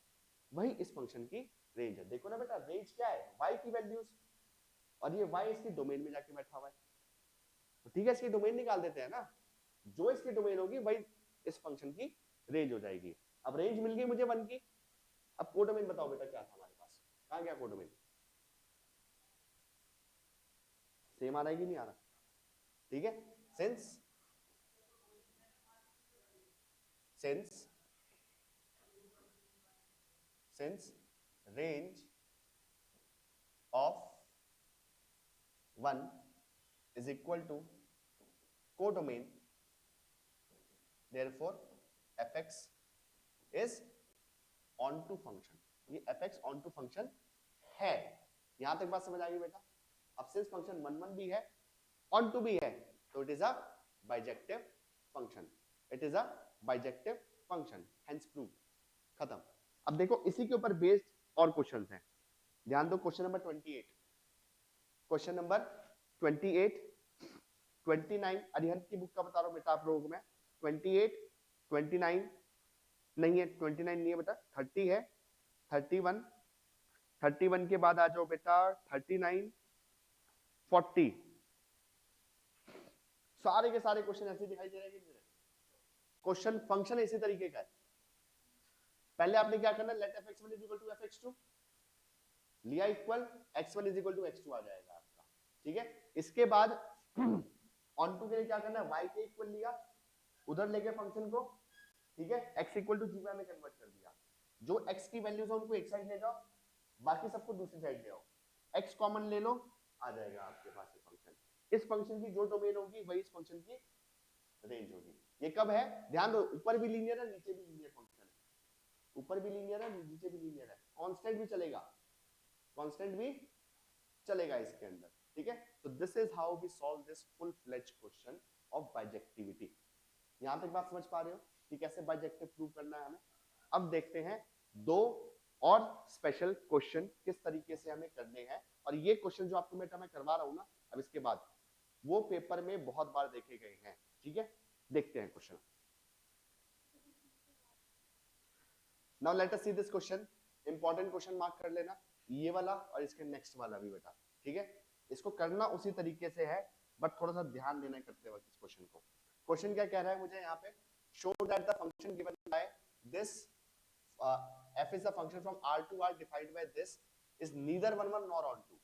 Speaker 1: वही इस फंक्शन की रेंज है। देखो ना बेटा, रेंज क्या है, y की वैल्यूज, और ये y इसकी डोमेन में जाके बैठा हुआ है, तो ठीक है इसकी डोमेन निकाल देते हैं ना, जो इसकी डोमेन होगी वही इस फंक्शन की रेंज हो जाएगी। अब रेंज मिल गई मुझे वन की, अब कोडोमेन बताओ बेटा क्या था हमारे पास, कहां गया कोडोमेन? सेम आ रहा है कि नहीं आ रहा? ठीक है, since range of 1 is equal to codomain, therefore fx is onto function। ये fx onto function है, यहां तक बात समझ आ गई बेटा? अब सिंस फंक्शन वन वन भी है, onto भी है, तो it is a bijective function, it is a bijective function, hence proved, खत्म। अब देखो इसी के ऊपर बेस्ड और क्वेश्चंस हैं, ध्यान दो। Question number 28, question number 28, 29 Arihant की बुक का बता रहा हूं बेटा आप लोगों को मैं। 28, 29 नहीं है, 29 नहीं है बेटा, 30 है, 31, 31 के बाद आ जाओ बेटा 39, 40। सारे के सारे क्वेश्चन ऐसे दिखाई दे रहे हैं कि क्वेश्चन फंक्शन इसी तरीके का है। पहले आपने क्या करना, late fx1 is equal to fx2 लिया, equal x1 is equal to x2 आ जाएगा आपका, ठीक है। इसके बाद ऑन टू के लिए क्या करना है, y के इक्वल लिया, उधर लेके फंक्शन को, ठीक है, x इक्वल टू जीवा में कन्वर्ट कर दिया। जो x की वैल्यूज है उनको एक साइड ले जाओ, बाकी सबको दूसरी साइड ले आओ, x कॉमन ले लो, आ जाएगा आपके पास ये फंक्शन। इस फंक्शन की जो डोमेन होगी वही इस फंक्शन की रेंज होगी। ये कब है, ध्यान दो, ऊपर भी लीनियर है नीचे भी लीनियर फंक्शन है, ऊपर भी लीनियर है नीचे भी लीनियर है, कांस्टेंट भी चलेगा, कांस्टेंट भी चलेगा इसके अंदर, ठीक है। तो this is how we solve this full fledge question of bijectivity. यहां तक बात समझ पा रहे हो कि कैसे बाइजेक्टिव प्रूव करना है हमें? अब देखते हैं दो और स्पेशल क्वेश्चन किस तरीके से हमें करने हैं, और ये क्वेश्चन जो आपको मैं करवा रहा हूं ना अब इसके बाद, वो पेपर में बहुत बार देखे गए हैं, ठीक है। देखते हैं question. Now let us see this question, important question mark कर लेना, ये वाला और इसके नेक्स्ट वाला भी बेटा, ठीक है। इसको करना उसी तरीके से है, बट थोड़ा सा ध्यान देना करते वक्त इस क्वेश्चन को। क्वेश्चन क्या कह रहा है मुझे यहाँ पे, show that the function given by this f is a function from r to r defined by this is neither one one nor on two।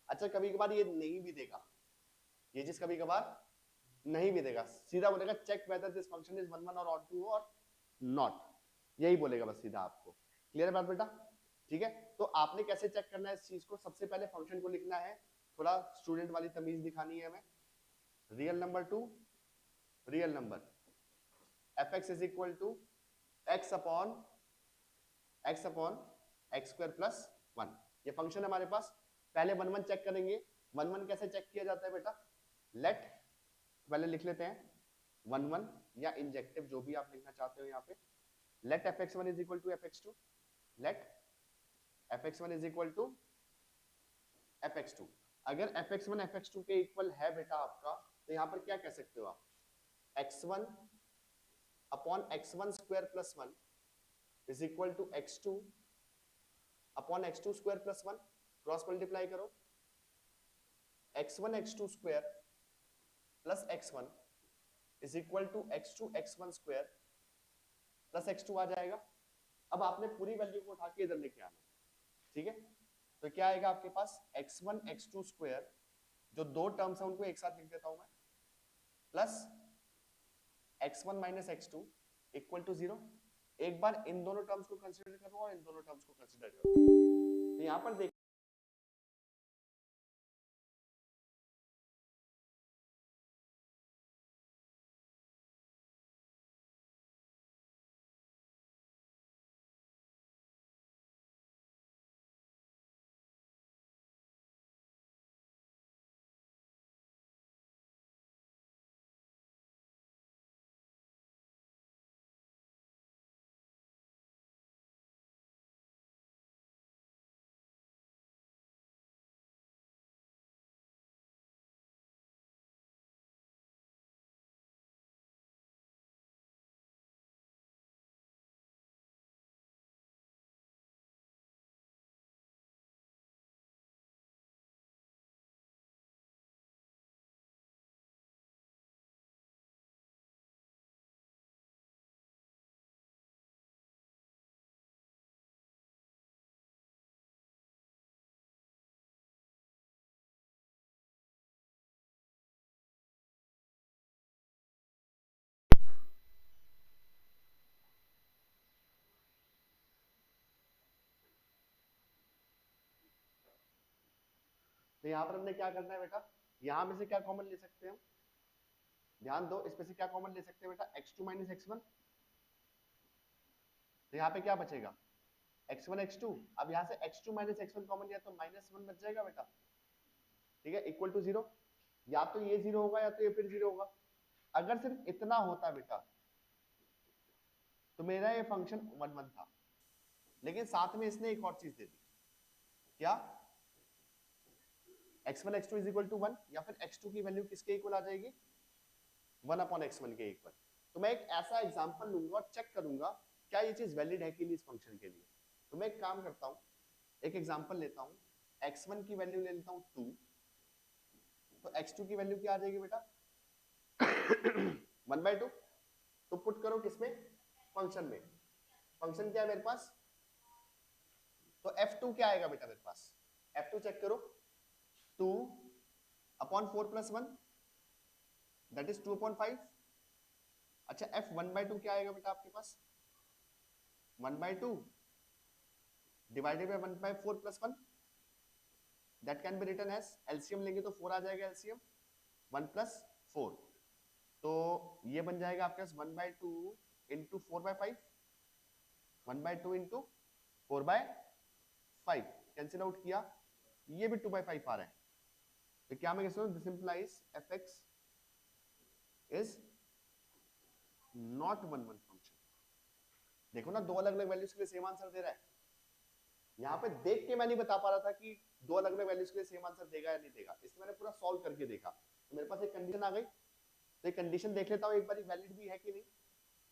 Speaker 1: अच्छा कभी कभार ये नहीं भी देगा, ये चीज कभी कभार नहीं भी देगा, सीधा बोलेगा check whether this function is one one और ऑन टू और नॉट, यही बोलेगा बस सीधा आपको। क्लियर है बात बेटा? ठीक है, तो आपने कैसे चेक करना है इस चीज को, सबसे पहले फंक्शन को लिखना है, थोड़ा स्टूडेंट वाली तमीज दिखानी है हमें। Real number to real number, fx is equal to x upon x square plus one, ये फंक्शन है हमारे पास। पहले वन वन चेक करेंगे, वन वन कैसे चेक किया जाता है बेटा, लेट, पहले लिख लेते हैं वन वन या इंजेक्टिव जो भी आप लिखना चाहते हो यहाँ पे, let fx1 is equal to fx2, let fx1 is equal to fx2। अगर fx1 fx2 के इक्वल है बेटा आपका, तो यहाँ पर क्या कह सकते हो आप, x1 upon x1 square plus 1 is equal to x2 upon x2 square plus 1, cross multiply करो, x1 x2 square plus x1 is equal to x2 x1 square plus x2 आ जाएगा। अब आपने पूरी वैल्यू को उठा के इधर लेके आना, ठीक है। तो क्या आएगा आपके पास, x1 x2 स्क्वायर, जो दो टर्म्स है उनको एक साथ लिख देता हूं मैं, plus x1 minus x2 equal to 0। एक बार इन दोनों टर्म्स को कंसीडर करो और इन दोनों टर्म्स को कंसीडर करो। तो यहां पर देख, तो यहां पर हमने क्या करना है बेटा, यहां में से क्या कॉमन ले सकते हैं हम, ध्यान दो, इसमें से क्या कॉमन ले सकते हैं बेटा, x2 माइनस x1। तो यहाँ पे क्या बचेगा, x1 x2। अब यहाँ से x2 माइनस x1 कॉमन लिया तो -1 बच जाएगा बेटा, ठीक है, इक्वल टू 0। या तो ये 0 होगा या तो ये फिर 0 होगा। अगर सिर्फ इतना होता बेटा तो मेरा ये फंक्शन 1 1 था, लेकिन साथ में इसने एक और चीज दे दी, क्या, x1 x2 is equal to 1, या फिर x2 की वैल्यू किसके इक्वल आ जाएगी, 1 अपॉन x1 के इक्वल। तो मैं एक ऐसा एग्जांपल लूंगा और चेक करूंगा क्या ये चीज वैलिड है कि नहीं इस फंक्शन के लिए। तो मैं एक काम करता हूं, एक एग्जांपल लेता हूं, x1 की वैल्यू ले लेता हूं 2, तो x2 की वैल्यू क्या आ जाएगी बेटा 1/2। तो पुट करो किसमें, फंक्शन में। फंक्शन क्या है मेरे पास, तो f2 क्या आएगा बेटा मेरे पास, f2 चेक करो, 2 upon 4 plus 1 that is 2 upon 5। अच्छा f1/2 क्या आएगा बेटा आपके पास, 1/2 divided by 1/4 plus 1, that can be written as, LCM लेंगे तो 4 आ जाएगा, एलसीएम 1 प्लस 4, तो ये बन जाएगा आपके पास 1/2 इंटू 4/5, 1/2 इंटू 4/5, कैंसिल आउट किया, ये भी 2/5 आ रहा है। तो क्या मैं कह सकता हूं, this implies fx is not 1 1 function. देखो ना, दो अलग अलग वैल्यूज के लिए सेम आंसर दे रहा है। यहाँ पे देख के मैं नहीं बता पा रहा था कि दो अलग अलग वैल्यूज के लिए सेम आंसर देगा या नहीं देगा, इसलिए मैंने पूरा सॉल्व करके देखा। तो मेरे पास एक कंडीशन आ गई, तो एक कंडीशन देख लेता हूँ एक बार वैलिड भी है कि नहीं,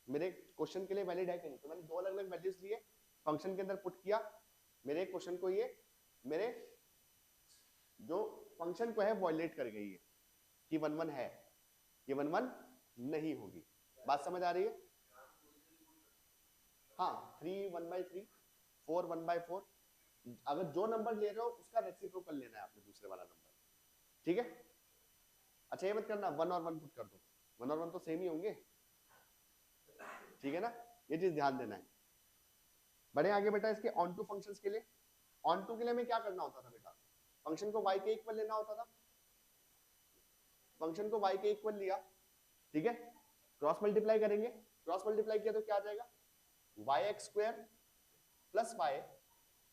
Speaker 1: मेरे क्वेश्चन के लिए वैलिड है कि नहीं। तो मैंने दो अलग अलग वैल्यूज लिए, फंक्शन के अंदर पुट किया, मेरे क्वेश्चन को ये मेरे जो फंक्शन को है वॉयलेट कर गई है कि 1 1 है, ये 1 1 नहीं होगी। बात समझ आ रही है, हाँ 3 1/3, 4 1/4, अगर जो नंबर ले रहे हो उसका रेसिप्रोकल लेना है आपने, दूसरे वाला नंबर, ठीक है। अच्छा ये मत करना 1 और 1 पुट कर दो, 1 और 1 तो सेम ही होंगे, ठीक है ना, ये चीज ध्यान देना है। बढ़े आगे बेटा, इसके ऑन टू फंक्शंस के लिए, ऑन टू के लिए हमें क्या करना होता था बेटा, फंक्शन को y के इक्वल लेना होता था, फंक्शन को y के इक्वल लिया, ठीक है, क्रॉस मल्टीप्लाई करेंगे, क्रॉस मल्टीप्लाई किया तो क्या आ जाएगा, yx square plus y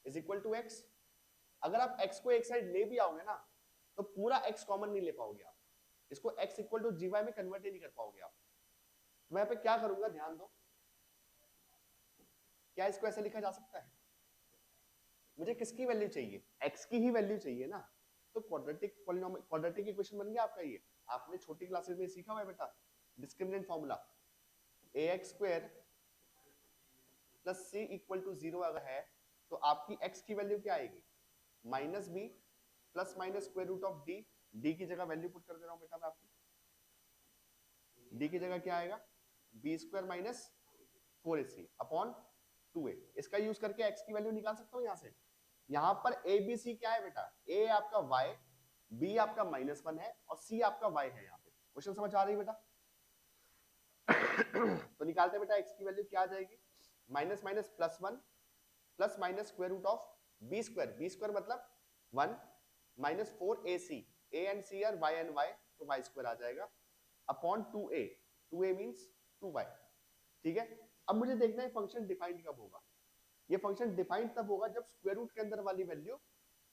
Speaker 1: is equal to x। अगर आप x को एक साइड ले भी आओगे ना तो पूरा x कॉमन नहीं ले पाओगे आप, इसको x इक्वल टू gy में कन्वर्ट ही नहीं कर पाओगे आप। तो मैं यहाँ पे क्या करूंगा, ध्यान दो, क्या इसको ऐसे लिखा जा सकता है, मुझे किसकी वैल्यू चाहिए, x की ही वैल्यू चाहिए ना। तो क्वाड्रेटिक पॉलिनोमियल, क्वाड्रेटिक इक्वेशन बन गया आपका ये। आपने छोटी क्लासेस में सीखा हुआ है बेटा discriminant formula, ax square plus c equal to 0 अगर है तो आपकी x की वैल्यू क्या आएगी, minus b plus minus square root of d. D की जगह वैल्यू पुट कर दे रहा हूं बेटा मैं आपकी, डी की जगह क्या आएगा, B square minus 4ac upon 2a। इसका यूज करके x की वैल्यू निकाल सकता हूं यहां से। यहां पर a b c क्या है बेटा, a आपका y, b आपका -1 है और c आपका y है। यहाँ पे क्वेश्चन समझ आ रही है बेटा? तो निकालते हैं बेटा x की वैल्यू क्या आ जाएगी, minus minus plus 1 plus minus square root of b square मतलब 1 minus 4ac, a and c are y and y, तो y स्क्वायर आ जाएगा अपॉन 2a मींस 2y। ठीक है, अब मुझे देखना है फंक्शन डिफाइंड कब होगा। ये फंक्शन डिफाइंड तब होगा जब स्क्वायर रूट के अंदर वाली value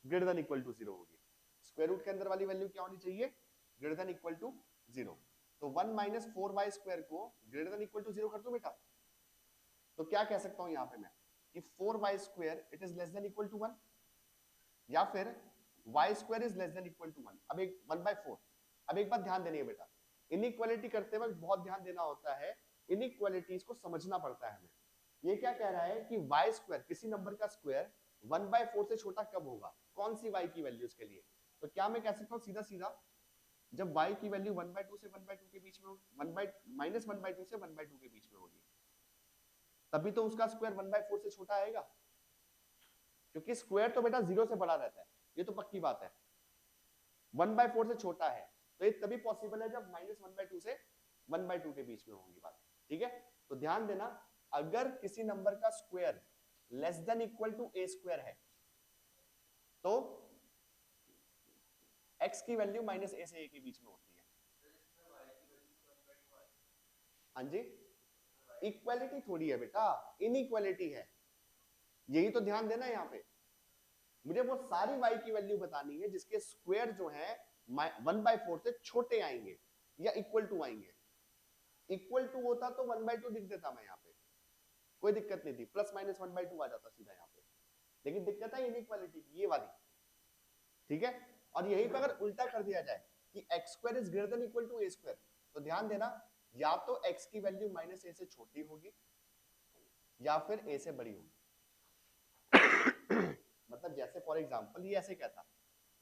Speaker 1: greater than equal to 0 होगी। स्क्वायर रूट के अंदर वाली वैल्यू क्या होनी चाहिए, ग्रेटर देन इक्वल टू 0। तो 1 माइनस 4y स्क्वायर को ग्रेटर देन इक्वल टू 0 कर दो बेटा। तो क्या कह सकता हूं यहां पे मैं कि 4y square it is less than equal to 1, या फिर y square is less than equal to 1। अब एक 1/4। अब एक बात ध्यान देनी है बेटा, इनइक्वालिटी करते वक्त बहुत ध्यान देना होता है, इनइक्वालिटीज को समझना पड़ता है हमें। ये क्या कह रहा है कि y स्क्वायर, किसी नंबर का स्क्वायर 1/4 से छोटा कब होगा, कौन सी y की वैल्यूज के लिए। तो क्या मैं कह सकता हूं सीधा सीधा, जब y की वैल्यू 1/2 से 1/2 के बीच में हो, माइनस 1/2 से 1/2 के बीच में होगी, तभी तो उसका स्क्वायर 1/4 से छोटा आएगा। क्योंकि स्क्वायर तो बेटा 0 से बड़ा रहता है, ये तो पक्की बात है। 1/4 से छोटा है तो ये तभी पॉसिबल है जब माइनस 1/2 से 1/2 के बीच में होगी बात। ठीक है, तो ध्यान देना, अगर किसी नंबर का square less than equal to a square है तो x की वैल्यू माइनस a से a के बीच में होती है। हाँ जी, इक्वालिटी थोड़ी है बेटा, इनइक्वालिटी है, यही तो ध्यान देना है यहाँ पे। मुझे वो सारी y की वैल्यू बतानी है जिसके स्क्वायर जो है 1/4 से छोटे आएंगे या इक्वल टू आएंगे। इक्वल टू होता तो 1/2 लिख देता मैं यहाँ पे, कोई दिक्कत नहीं थी, प्लस माइनस 1/2 आ जाता सीधा यहाँ पे। लेकिन दिक्कत है इनइक्वालिटी की, ये वाली। ठीक है, और यहीं पर अगर उल्टा कर दिया जाए कि x square is greater than equal to a square, तो ध्यान देना, या तो x की वैल्यू माइनस a से छोटी होगी या फिर a से बड़ी होगी। मतलब जैसे फॉर एग्जांपल ये ऐसे कहता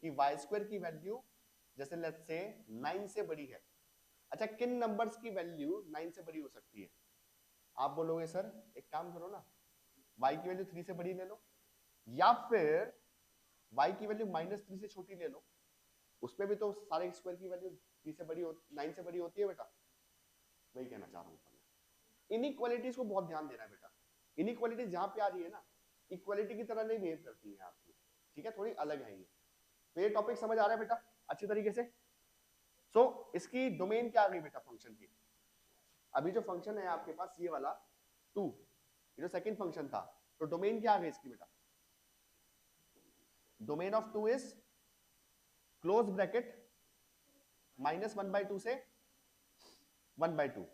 Speaker 1: कि y स्क्वायर की वैल्यू जैसे लेट्स से 9 से बड़ी है। अच्छा, किन नंबर्स की वैल्यू 9 से बड़ी हो सकती है? आप बोलोगे सर एक काम करो ना, y की वैल्यू 3 से बड़ी ले लो, या फिर y की वैल्यू -3 से छोटी ले लो। उसमें भी तो सारे स्क्वायर की वैल्यू 3 से बड़ी 9 से बड़ी होती है बेटा। वही कहना चाह रहा हूँ इनइक्वालिटीज को बहुत ध्यान देना है बेटा। इनइक्वालिटीज जहां पे आ रही है ना, इक्वालिटी की तरह नहीं बिहेव करती है आपकी। ठीक है, थोड़ी अलग है ये। तो ये टॉपिक समझ आ रहा है बेटा अच्छी तरीके से? सो इसकी डोमेन क्या आ गई बेटा फंक्शन की? अभी जो फंक्शन है आपके पास ये वाला 2, ये जो सेकंड फंक्शन था, तो डोमेन क्या आ गई इसकी बेटा? Domain of 2 is close bracket -1/2 से 1/2,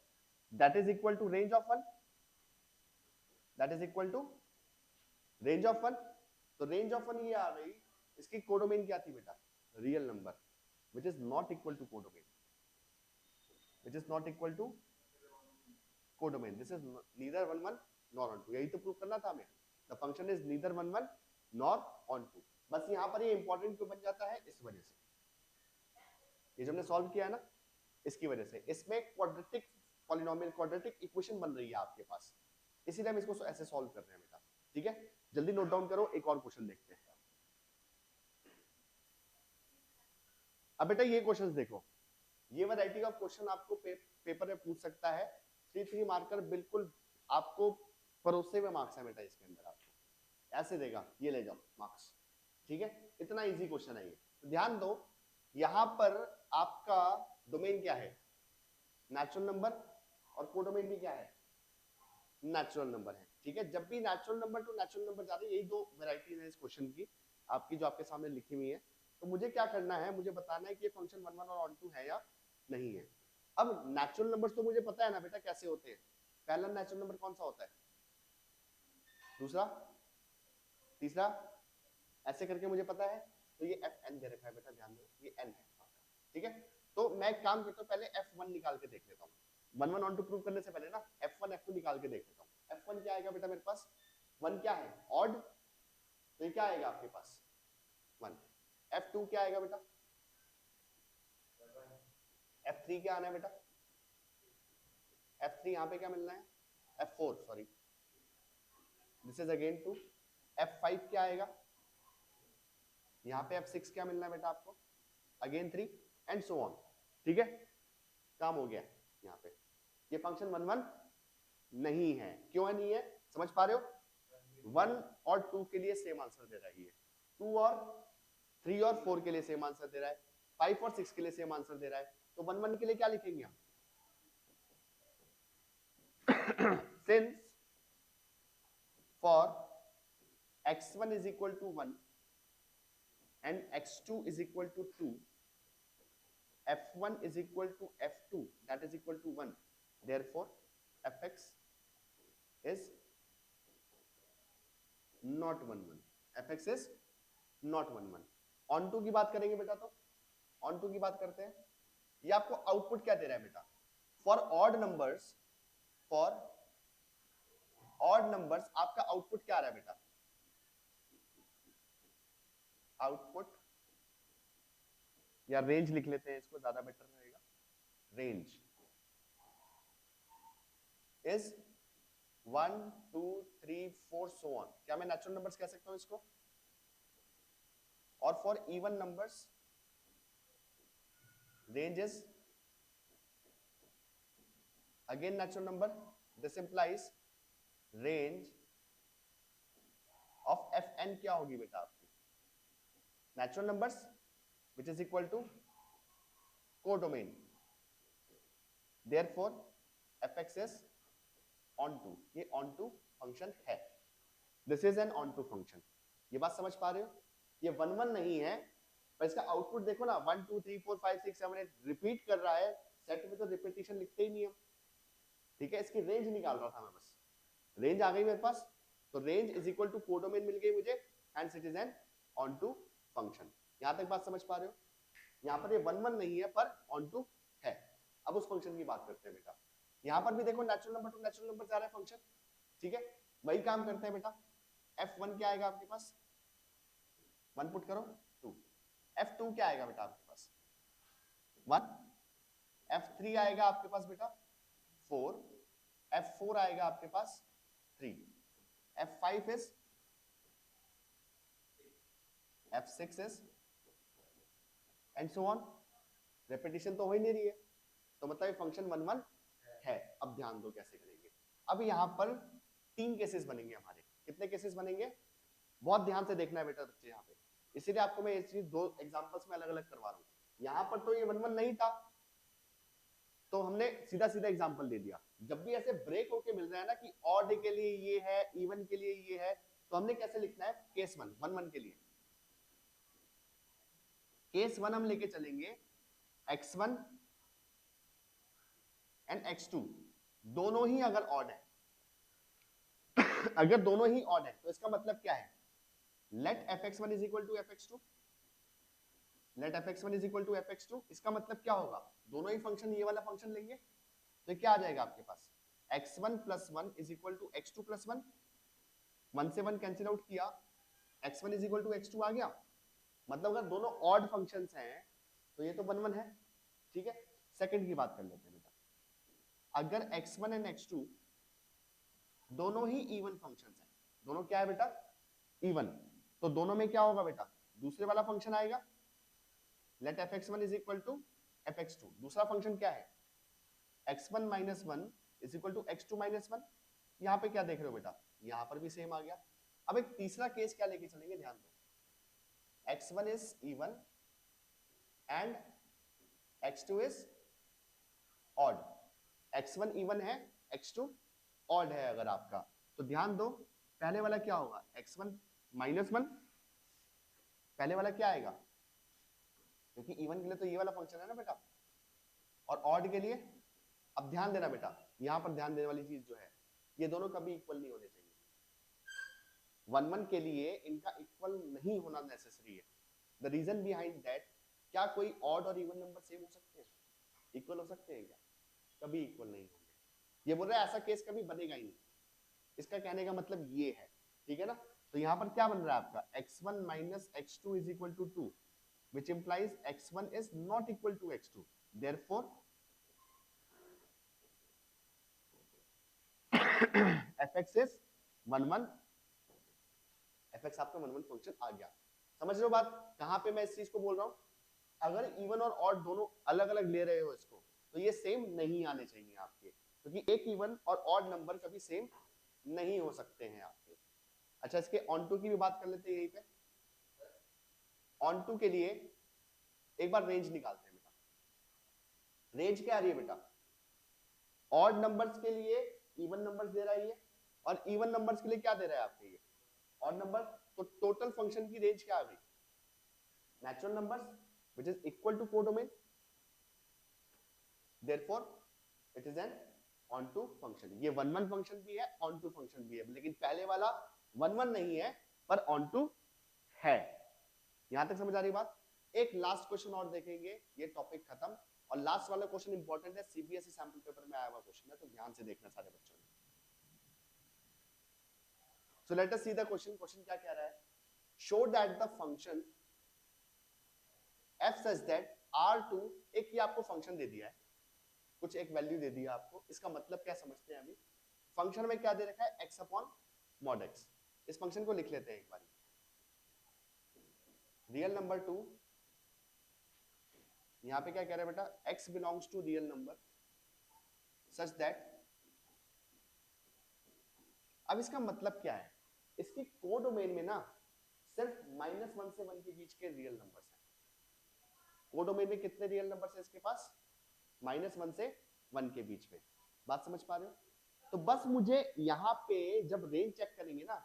Speaker 1: that is equal to range of 1, that is equal to range of 1। तो रेंज ऑफ 1 ये आ गई। इसकी कोडोमेन क्या थी बेटा? Real number which is not equal to codomain, which is not equal to codomain, this is neither 1 1 nor on 2। यही तो prove करना था हमें, the function is neither 1 1 nor on 2। बस यहाँ पर ये इंपॉर्टेंट क्यों बन जाता है? इस वजह से, ये जो हमने सॉल्व किया है ना, इसकी वजह से। इसमें क्वाड्रेटिक पॉलिनोमियल, क्वाड्रेटिक इक्वेशन बन रही है आपके पास, इसीलिए हम इसको ऐसे सॉल्व कर रहे हैं बेटा। ठीक है, जल्दी नोट डाउन करो, एक और क्वेश्चन देखते हैं। अब बेटा ये क्वेश्चंस देखो, ये वैरायटी का क्वेश्चन आपको पेपर में पूछ सकता है। 3 मार्कर बिल्कुल आपको परोसे हुए मार्क्स है बेटा इसके अंदर, आपको ऐसे देगा ये ले जाओ मार्क्स। ठीक है, इतना इजी क्वेश्चन है ये। तो ध्यान दो, यहां पर आपका डोमेन क्या है? नेचुरल नंबर, और कोडोमेन भी क्या है? नेचुरल नंबर है। ठीक है, जब भी natural number two natural number जा रही है, यही दो वैरायटीज है इस क्वेश्चन की आपकी, जो आपके सामने लिखी हुई है। तो मुझे क्या करना है, मुझे बताना है कि ये फंक्शन 1 1 और ऑन 2 है या नहीं है। अब नेचुरल नंबर्स तो मुझे पता है ना बेटा कैसे होते हैं। पहला नेचुरल नंबर कौन सा होता है? दूसरा, तीसरा, ऐसे करके मुझे पता है, तो ये fn दे रखा है बेटा, ध्यान दो ये n है आपका, ठीक है। तो मैं एक काम करता हूँ, पहले f1 निकाल के देख लेता हूँ, 1 1 ऑन टू प्रूव करने से पहले ना f1 f2 निकाल के देख लेता हूँ। f1 क्या आएगा बेटा मेरे पास, 1 क्या है ऑड, तो ये क्या आएगा आपके पास 1। f2 क्या आएगा बेटा, f3 क्या आना है बेटा, f3 यहाँ पे क्या मिलना है, f4 sorry, this is again 2। f5 क्या आएगा, यहाँ पे f6 क्या मिलना है बेटा आपको, अगेन 3 एंड सो ऑन, ठीक है। काम हो गया यहाँ पे। ये फंक्शन 1 1 नहीं है, क्यों है नहीं है, समझ पा रहे हो, 1 और 2 के लिए सेम आंसर दे रहा है ये, 2 और 3 और 4 के लिए सेम आंसर दे रहा है, 5 और 6 के लिए सेम आंसर दे रहा है, तो 1 1 के लिए क्या लिखेंगे हम since for x1 is equal to 1 and x2 is equal to 2, f1 is equal to f2 that is equal to 1, therefore fx is not 1 1, fx is not 1 1। On to की बात करेंगे बेटा, तो ऑन टू की बात करते हैं। ये आपको आउटपुट क्या दे रहा है बेटा, for odd numbers, for odd numbers आपका आउटपुट क्या आ रहा है बेटा, आउटपुट या रेंज लिख लेते हैं इसको, ज्यादा बेटर रहेगा, रेंज इज 1 2 3 4 सो ऑन। क्या मैं नेचुरल नंबर्स कह सकता हूं इसको, और for even numbers range is again natural number, this implies range of f n क्या होगी बेटा आपकी, natural numbers which is equal to codomain, therefore fx is on to, ये on to फंक्शन है, this is an on to function. ये बात समझ पा रहे हो, ये 1 1 नहीं है, पर इसका आउटपुट देखो ना 1 2 3 4 5 6 7 8 रिपीट कर रहा है, सेट में तो रिपीटिशन लिखते ही नहीं हम, ठीक है। इसकी रेंज निकाल रहा था मैं, बस रेंज आ गई मेरे पास, तो range is equal to codomain मिल गई मुझे, and it is an onto function. यहां तक बात समझ पा रहे हो, यहाँ पर ये 1 1 नहीं है पर ऑन टू है। अब उस फंक्शन की बात करते हैं बेटा, यहाँ पर भी देखो natural number two natural number जा रहा है फंक्शन, ठीक है। वही काम करते हैं बेटा, f1 क्या आएगा आपके पास, 1 पुट करो 2, f2 क्या आएगा बेटा आपके पास 1, f3 आएगा आपके पास बेटा 4, f4 आएगा आपके पास 3, f5 is, f6 is and so on. Repetition तो हो ही नहीं रही है, तो मतलब ये फंक्शन 1 1 है। अब ध्यान दो कैसे करेंगे, अब यहाँ पर 3 केसेस बनेंगे हमारे, कितने केसेस बनेंगे, बहुत ध्यान से देखना है बेटा बच्चे यहाँ पे, इसीलिए आपको मैं ये चीज 2 एग्जांपल्स में अलग अलग करवा रहा हूँ। यहाँ पर तो ये 1 1 नहीं था, तो हमने सीधा सीधा एग्जांपल दे दिया। जब भी ऐसे ब्रेक होके मिल रहा है ना कि ऑड के लिए ये है, इवन के लिए ये है, तो हमने कैसे लिखना है, केस 1 1 1 के लिए केस 1 हम लेके चलेंगे, x1 एंड x2 दोनों ही अगर ऑड है अगर दोनों ही ऑड है तो इसका मतलब क्या है, let fx1 is equal to fx2, let fx1 is equal to fx2, इसका मतलब क्या होगा, दोनों ही फंक्शन ये वाला फंक्शन लेंगे, तो क्या आ जाएगा आपके पास, x1 plus 1 is equal to x2 plus 1, 1 से 1 कैंसिल आउट किया, x1 is equal to x2 आ गया। मतलब अगर दोनों ऑड फंक्शंस हैं तो ये तो 1 1 है, ठीक है। सेकंड की बात कर लेते हैं बेटा, अगर x1 एंड x2 दोनों ही इवन फंक्शंस हैं, दोनों क्या है बेटा इवन, तो दोनों में क्या होगा बेटा, दूसरे वाला फंक्शन आएगा, late fx1 is equal to fx2, दूसरा फंक्शन क्या है, x1 minus 1 is equal to x2 minus 1। यहाँ पे क्या देख रहे हो बेटा, यहाँ पर भी सेम आ गया। अब एक तीसरा केस क्या लेके चलेंगे, ध्यान दो, x1 is even and x2 is odd, x1 even है, x2 odd है अगर आपका, तो ध्यान दो पहले वाला क्या होगा, x1 माइनस 1, पहले वाला क्या आएगा, क्योंकि इवन के लिए तो ये वाला फंक्शन है ना बेटा, और ऑड के लिए, अब ध्यान देना बेटा, यहां पर ध्यान देने वाली चीज जो है, ये दोनों कभी इक्वल नहीं होने चाहिए, 1 1 के लिए इनका इक्वल नहीं होना नेसेसरी है। द रीजन बिहाइंड दैट, क्या कोई ऑड और इवन नंबर सेम हो सकते हैं, इक्वल हो सकते हैं क्या? कभी इक्वल नहीं होंगे। ये बोल रहा है ऐसा केस कभी बनेगा ही नहीं। इसका कहने का मतलब ये है, ठीक है ना। तो यहाँ पर क्या बन रहा है आपका x1 minus x2 is equal to 2, which implies x1 is not equal to x2, therefore fx is 1 1, fx आपका 1 1 फंक्शन आ गया। समझ रहे हो बात, कहां पे मैं इस चीज को बोल रहा हूं? अगर इवन और ऑड दोनों अलग अलग ले रहे हो इसको, तो ये सेम नहीं आने चाहिए आपके, क्योंकि एक इवन और ऑड नंबर कभी सेम नहीं हो सकते हैं आपके। अच्छा, इसके ऑन टू की भी बात कर लेते हैं यहीं पे। ऑन टू के लिए एक बार रेंज निकालते हैं बेटा। रेंज क्या आ रही है बेटा? ऑड नंबर्स के लिए इवन नंबर्स दे रहा है ये, और इवन नंबर्स के लिए क्या दे रहा है आपके ये? Odd number. तो टोटल फंक्शन की रेंज क्या आ गई? Natural numbers which is equal to codomain, therefore it is an onto function. ये 1 1 फंक्शन भी है, ऑन टू फंक्शन भी है, लेकिन पहले वाला 1 1 नहीं है पर ऑन टू है। यहां तक समझ आ रही बात? एक लास्ट क्वेश्चन और देखेंगे, ये टॉपिक खत्म। और लास्ट वाला क्वेश्चन इंपॉर्टेंट है, सीबीएसई सैंपल पेपर में आया हुआ क्वेश्चन है, तो ध्यान से देखना सारे बच्चों ने। So let us see the question. Question क्या कह रहा है? Show that the function f such that r2, एक ही आपको फंक्शन दे दिया है, कुछ एक वैल्यू दे दिया आपको, इसका मतलब क्या समझते हैं अभी? फंक्शन में क्या दे रखा है? x upon mod x। इस फंक्शन को लिख लेते हैं एक बार। रियल नंबर 2, यहां पे क्या कह रहा है बेटा? x belongs to real number such that, अब इसका मतलब क्या है? इसकी कोडोमेन में ना सिर्फ -1 से 1 के बीच के रियल नंबर्स हैं। कोडोमेन में कितने रियल नंबर्स हैं इसके पास? -1 से 1 के बीच में। बात समझ पा रहे हो? तो बस मुझे यहाँ पे जब रेंज चेक करेंगे ना,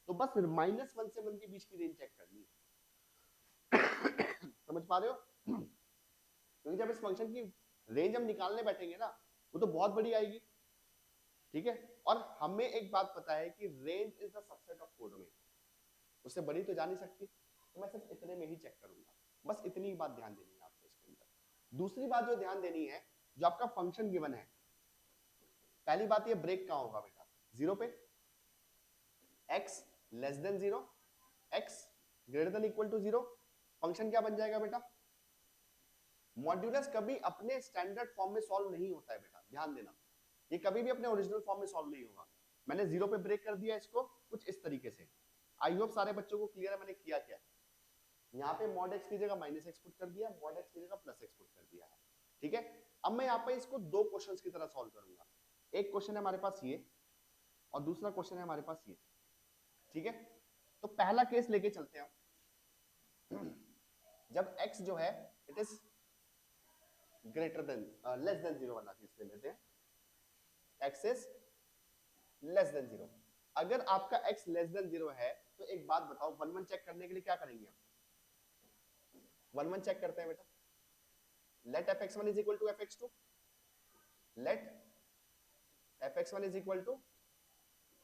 Speaker 1: तो बस -1 से 1 के बीच की रेंज चेक करनी है। समझ पा रहे हो? क्योंकि जब इस फंक्शन की रेंज हम निकालने बैठेंगे ना, वो तो बहुत बड़ी आएगी, ठीक है। और हमें एक बात पता है कि range is the subset of codomain, उससे बड़ी तो जा नहीं सकती, तो मैं सिर्फ इतने में ही चेक करूंगा। बस इतनी ही बात ध्यान देनी है आपको इसके अंदर। दूसरी बात जो ध्यान देनी है, जो आपका फंक्शन गिवन है, पहली बात ये ब्रेक कहां होगा बेटा? 0 पे। x less than 0, x greater than equal to 0, function क्या बन जाएगा बेटा? मॉड्यूलस कभी अपने स्टैंडर्ड फॉर्म में सॉल्व नहीं होता है बेटा, ध्यान देना। ये कभी भी अपने ओरिजिनल फॉर्म में सॉल्व नहीं होगा। मैंने 0 पे ब्रेक कर दिया इसको कुछ इस तरीके से। आई होप सारे बच्चों को क्लियर है मैंने किया क्या। यहाँ पे mod x की जगह -x पुट कर दिया, mod x की जगह +x पुट कर दिया है, ठीक है। अब मैं यहाँ पे इसको दो क्वेश्चंस की तरह सॉल्व करूंगा। एक क्वेश्चन है हमारे पास ये, और दूसरा क्वेश्चन है हमारे पास ये, ठीक है। तो पहला केस लेके चलते हैं। जब x जो है it is greater than less than 0 वाला केस ले लेते हैं। x is less than 0। अगर आपका x लेस देन 0 है, तो एक बात बताओ, 1 1 चेक करने के लिए क्या करेंगे हम? 1 1 चेक करते हैं बेटा। let fx1 is equal to fx2, let fx1 is equal to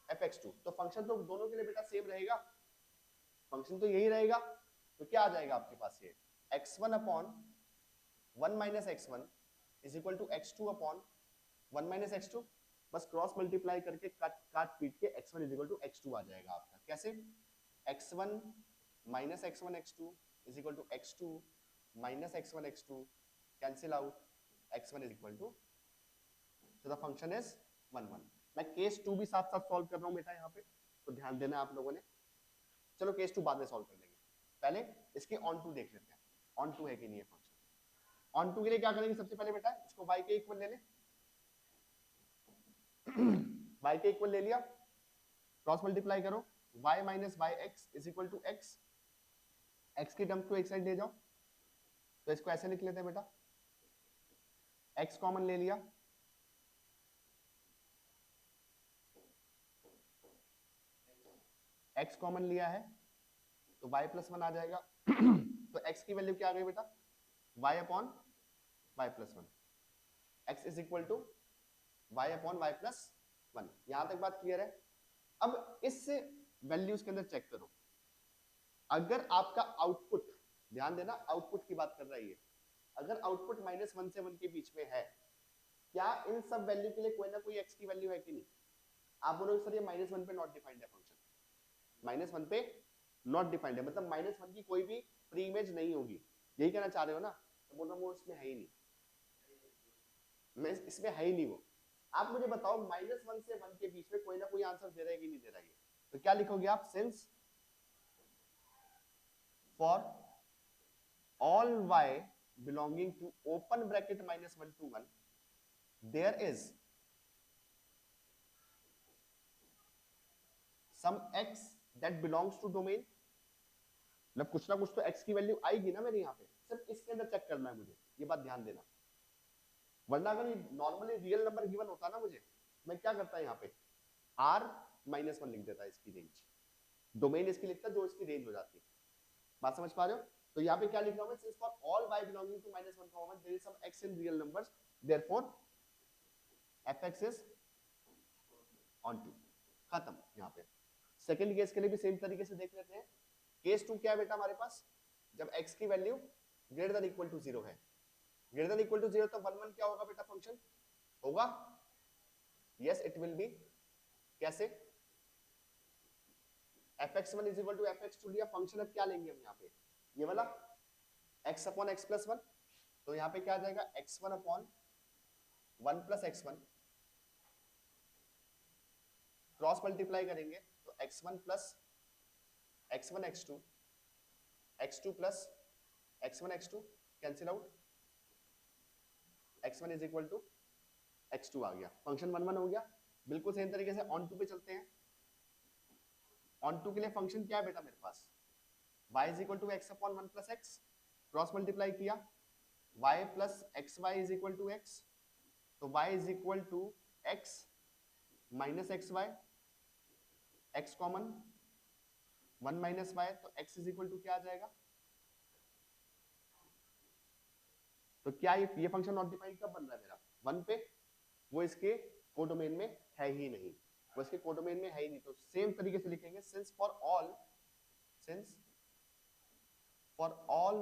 Speaker 1: fx2। तो फंक्शन तो दोनों के लिए बेटा सेम रहेगा, फंक्शन तो यही रहेगा। तो क्या आ जाएगा आपके पास? ये x1 upon 1 minus x1 is equal to x2 upon 1 minus x2। बस क्रॉस मल्टीप्लाई करके काट पीट के x1 is equal to x2 आ जाएगा आपका। कैसे? x1 minus x1 x2 is equal to x2 minus x1 x2, cancel out, x1 is equal to, so the function is 1 1। मैं केस 2 भी साथ साथ सॉल्व कर रहा हूं बेटा यहाँ पे, तो ध्यान देना आप लोगों ने। चलो केस 2 बाद में सॉल्व कर लेंगे, पहले इसके ऑन टू देख लेते हैं, ऑन टू है कि नहीं है फंक्शन। ऑन टू के लिए क्या करेंगे? सबसे पहले बेटा इसको y के इक्वल ले ले। y के इक्वल ले लिया, क्रॉस मल्टीप्लाई करो, y minus y x is equal to x, x की टर्म को एक साइड ले जाओ, तो इसको ऐसे लिख लेते हैं बेटा, x कॉमन ले लिया, x कॉमन लिया है तो y प्लस 1 आ जाएगा। तो x की वैल्यू क्या आ गई बेटा? y upon y plus 1, x is equal to y upon y plus 1। यहां तक बात क्लियर है? अब इससे वैल्यूज के अंदर चेक करो। अगर आपका आउटपुट, ध्यान देना आउटपुट की बात कर रहा है ये, अगर आउटपुट -1 से 1 के बीच में है, क्या इन सब वैल्यू के लिए कोई ना कोई x की वैल्यू है कि नहीं? आप बोलोगे सर ये -1 पे नॉट डिफाइंड है फंक्शन, -1 पे नॉट डिफाइंड है मतलब -1 की कोई भी प्री इमेज नहीं होगी, यही कहना चाह रहे हो ना? तो बोल रहा हूँ वो इसमें है ही नहीं, मैं इसमें है ही नहीं वो। आप मुझे बताओ -1 से 1 के बीच में कोई ना कोई आंसर दे रहा है कि नहीं दे रहा है? तो क्या लिखोगे आप? Since for all y belonging to open bracket -1 to 1 there is some x that belongs to domain, मतलब कुछ ना कुछ तो x की वैल्यू आएगी ना मेरे यहाँ पे, सिर्फ इसके अंदर चेक करना है मुझे, ये बात ध्यान देना। वरना अगर ये नॉर्मली रियल नंबर गिवन होता ना मुझे, मैं क्या करता है यहाँ पे r -1 लिख देता है इसकी रेंज, डोमेन इसकी लिखता जो इसकी रेंज हो जाती। बात समझ पा रहे हो? तो यहाँ पे क्या लिख रहा हूँ मैं? Since for all y belonging to -1 1 there is some x in real numbers therefore fx is on 2, खत्म। यहाँ पे सेकंड केस के लिए भी सेम तरीके से देख लेते हैं। केस 2 क्या है बेटा हमारे पास? जब x की value greater than equal to 0 है, ग्रेटर देन इक्वल टू 0 तो 1 1 क्या होगा बेटा? फंक्शन होगा, यस इट विल बी। कैसे? fx1 is equal to fx2 लिया, फंक्शन अब क्या लेंगे हम यहाँ पे? ये वाला x अपॉन x प्लस 1, तो यहाँ पे क्या आ जाएगा? x1 upon 1 plus x1, cross multiply करेंगे तो x1 plus x1 x2, x2 plus x1 x2 cancel out, x1 is equal to x2 आ गया, फंक्शन 1 1 हो गया। बिल्कुल सेम तरीके से ऑन टू पे चलते हैं। ऑन टू के लिए फंक्शन क्या है बेटा मेरे पास? y is equal to x upon 1 plus x, cross multiply किया y plus xy is equal to x, तो y is equal to x minus xy, x common 1 minus y, तो x इज इक्वल टू क्या आ जाएगा? तो क्या ये function not defined कब बन रहा है मेरा? 1 पे, वो इसके कोडोमेन में है ही नहीं, वो इसके कोडोमेन में है ही नहीं। तो सेम तरीके से लिखेंगे सिंस फॉर ऑल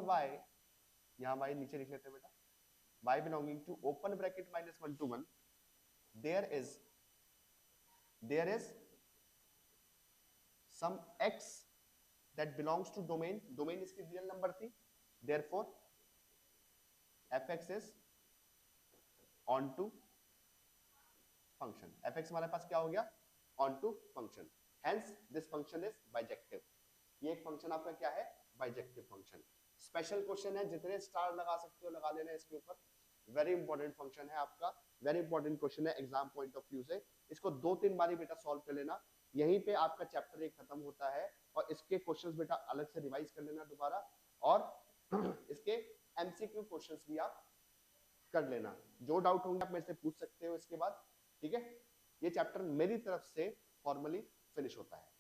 Speaker 1: y, यहाँ y नीचे लिख लेते हैं बेटा, y belonging to open bracket -1 to 1 there is some x that belongs to domain, domain इसकी रियल नंबर थी, therefore fx is on to function, fx हमारे पास क्या हो गया? on to function, hence this function is bijective। ये एक function आपका क्या है? Bijective function. स्पेशल क्वेश्चन है, जितने स्टार लगा सकते हो लगा लेना इसके ऊपर, वेरी इंपॉर्टेंट फंक्शन है आपका, वेरी इंपॉर्टेंट क्वेश्चन है एग्जाम पॉइंट ऑफ व्यू से। इसको 2-3 बारी बेटा सॉल्व कर लेना, यहीं पे आपका चैप्टर 1 खत्म होता है, और इसके क्वेश्चंस बेटा अलग से रिवाइज कर लेना दोबारा, और इसके एमसीक्यू क्वेश्चंस भी आप कर लेना। जो डाउट होंगे आप मेरे से पूछ सकते हो इसके बाद, ठीक है? ये चैप्टर मेरी तरफ से फॉर्मली फिनिश होता है।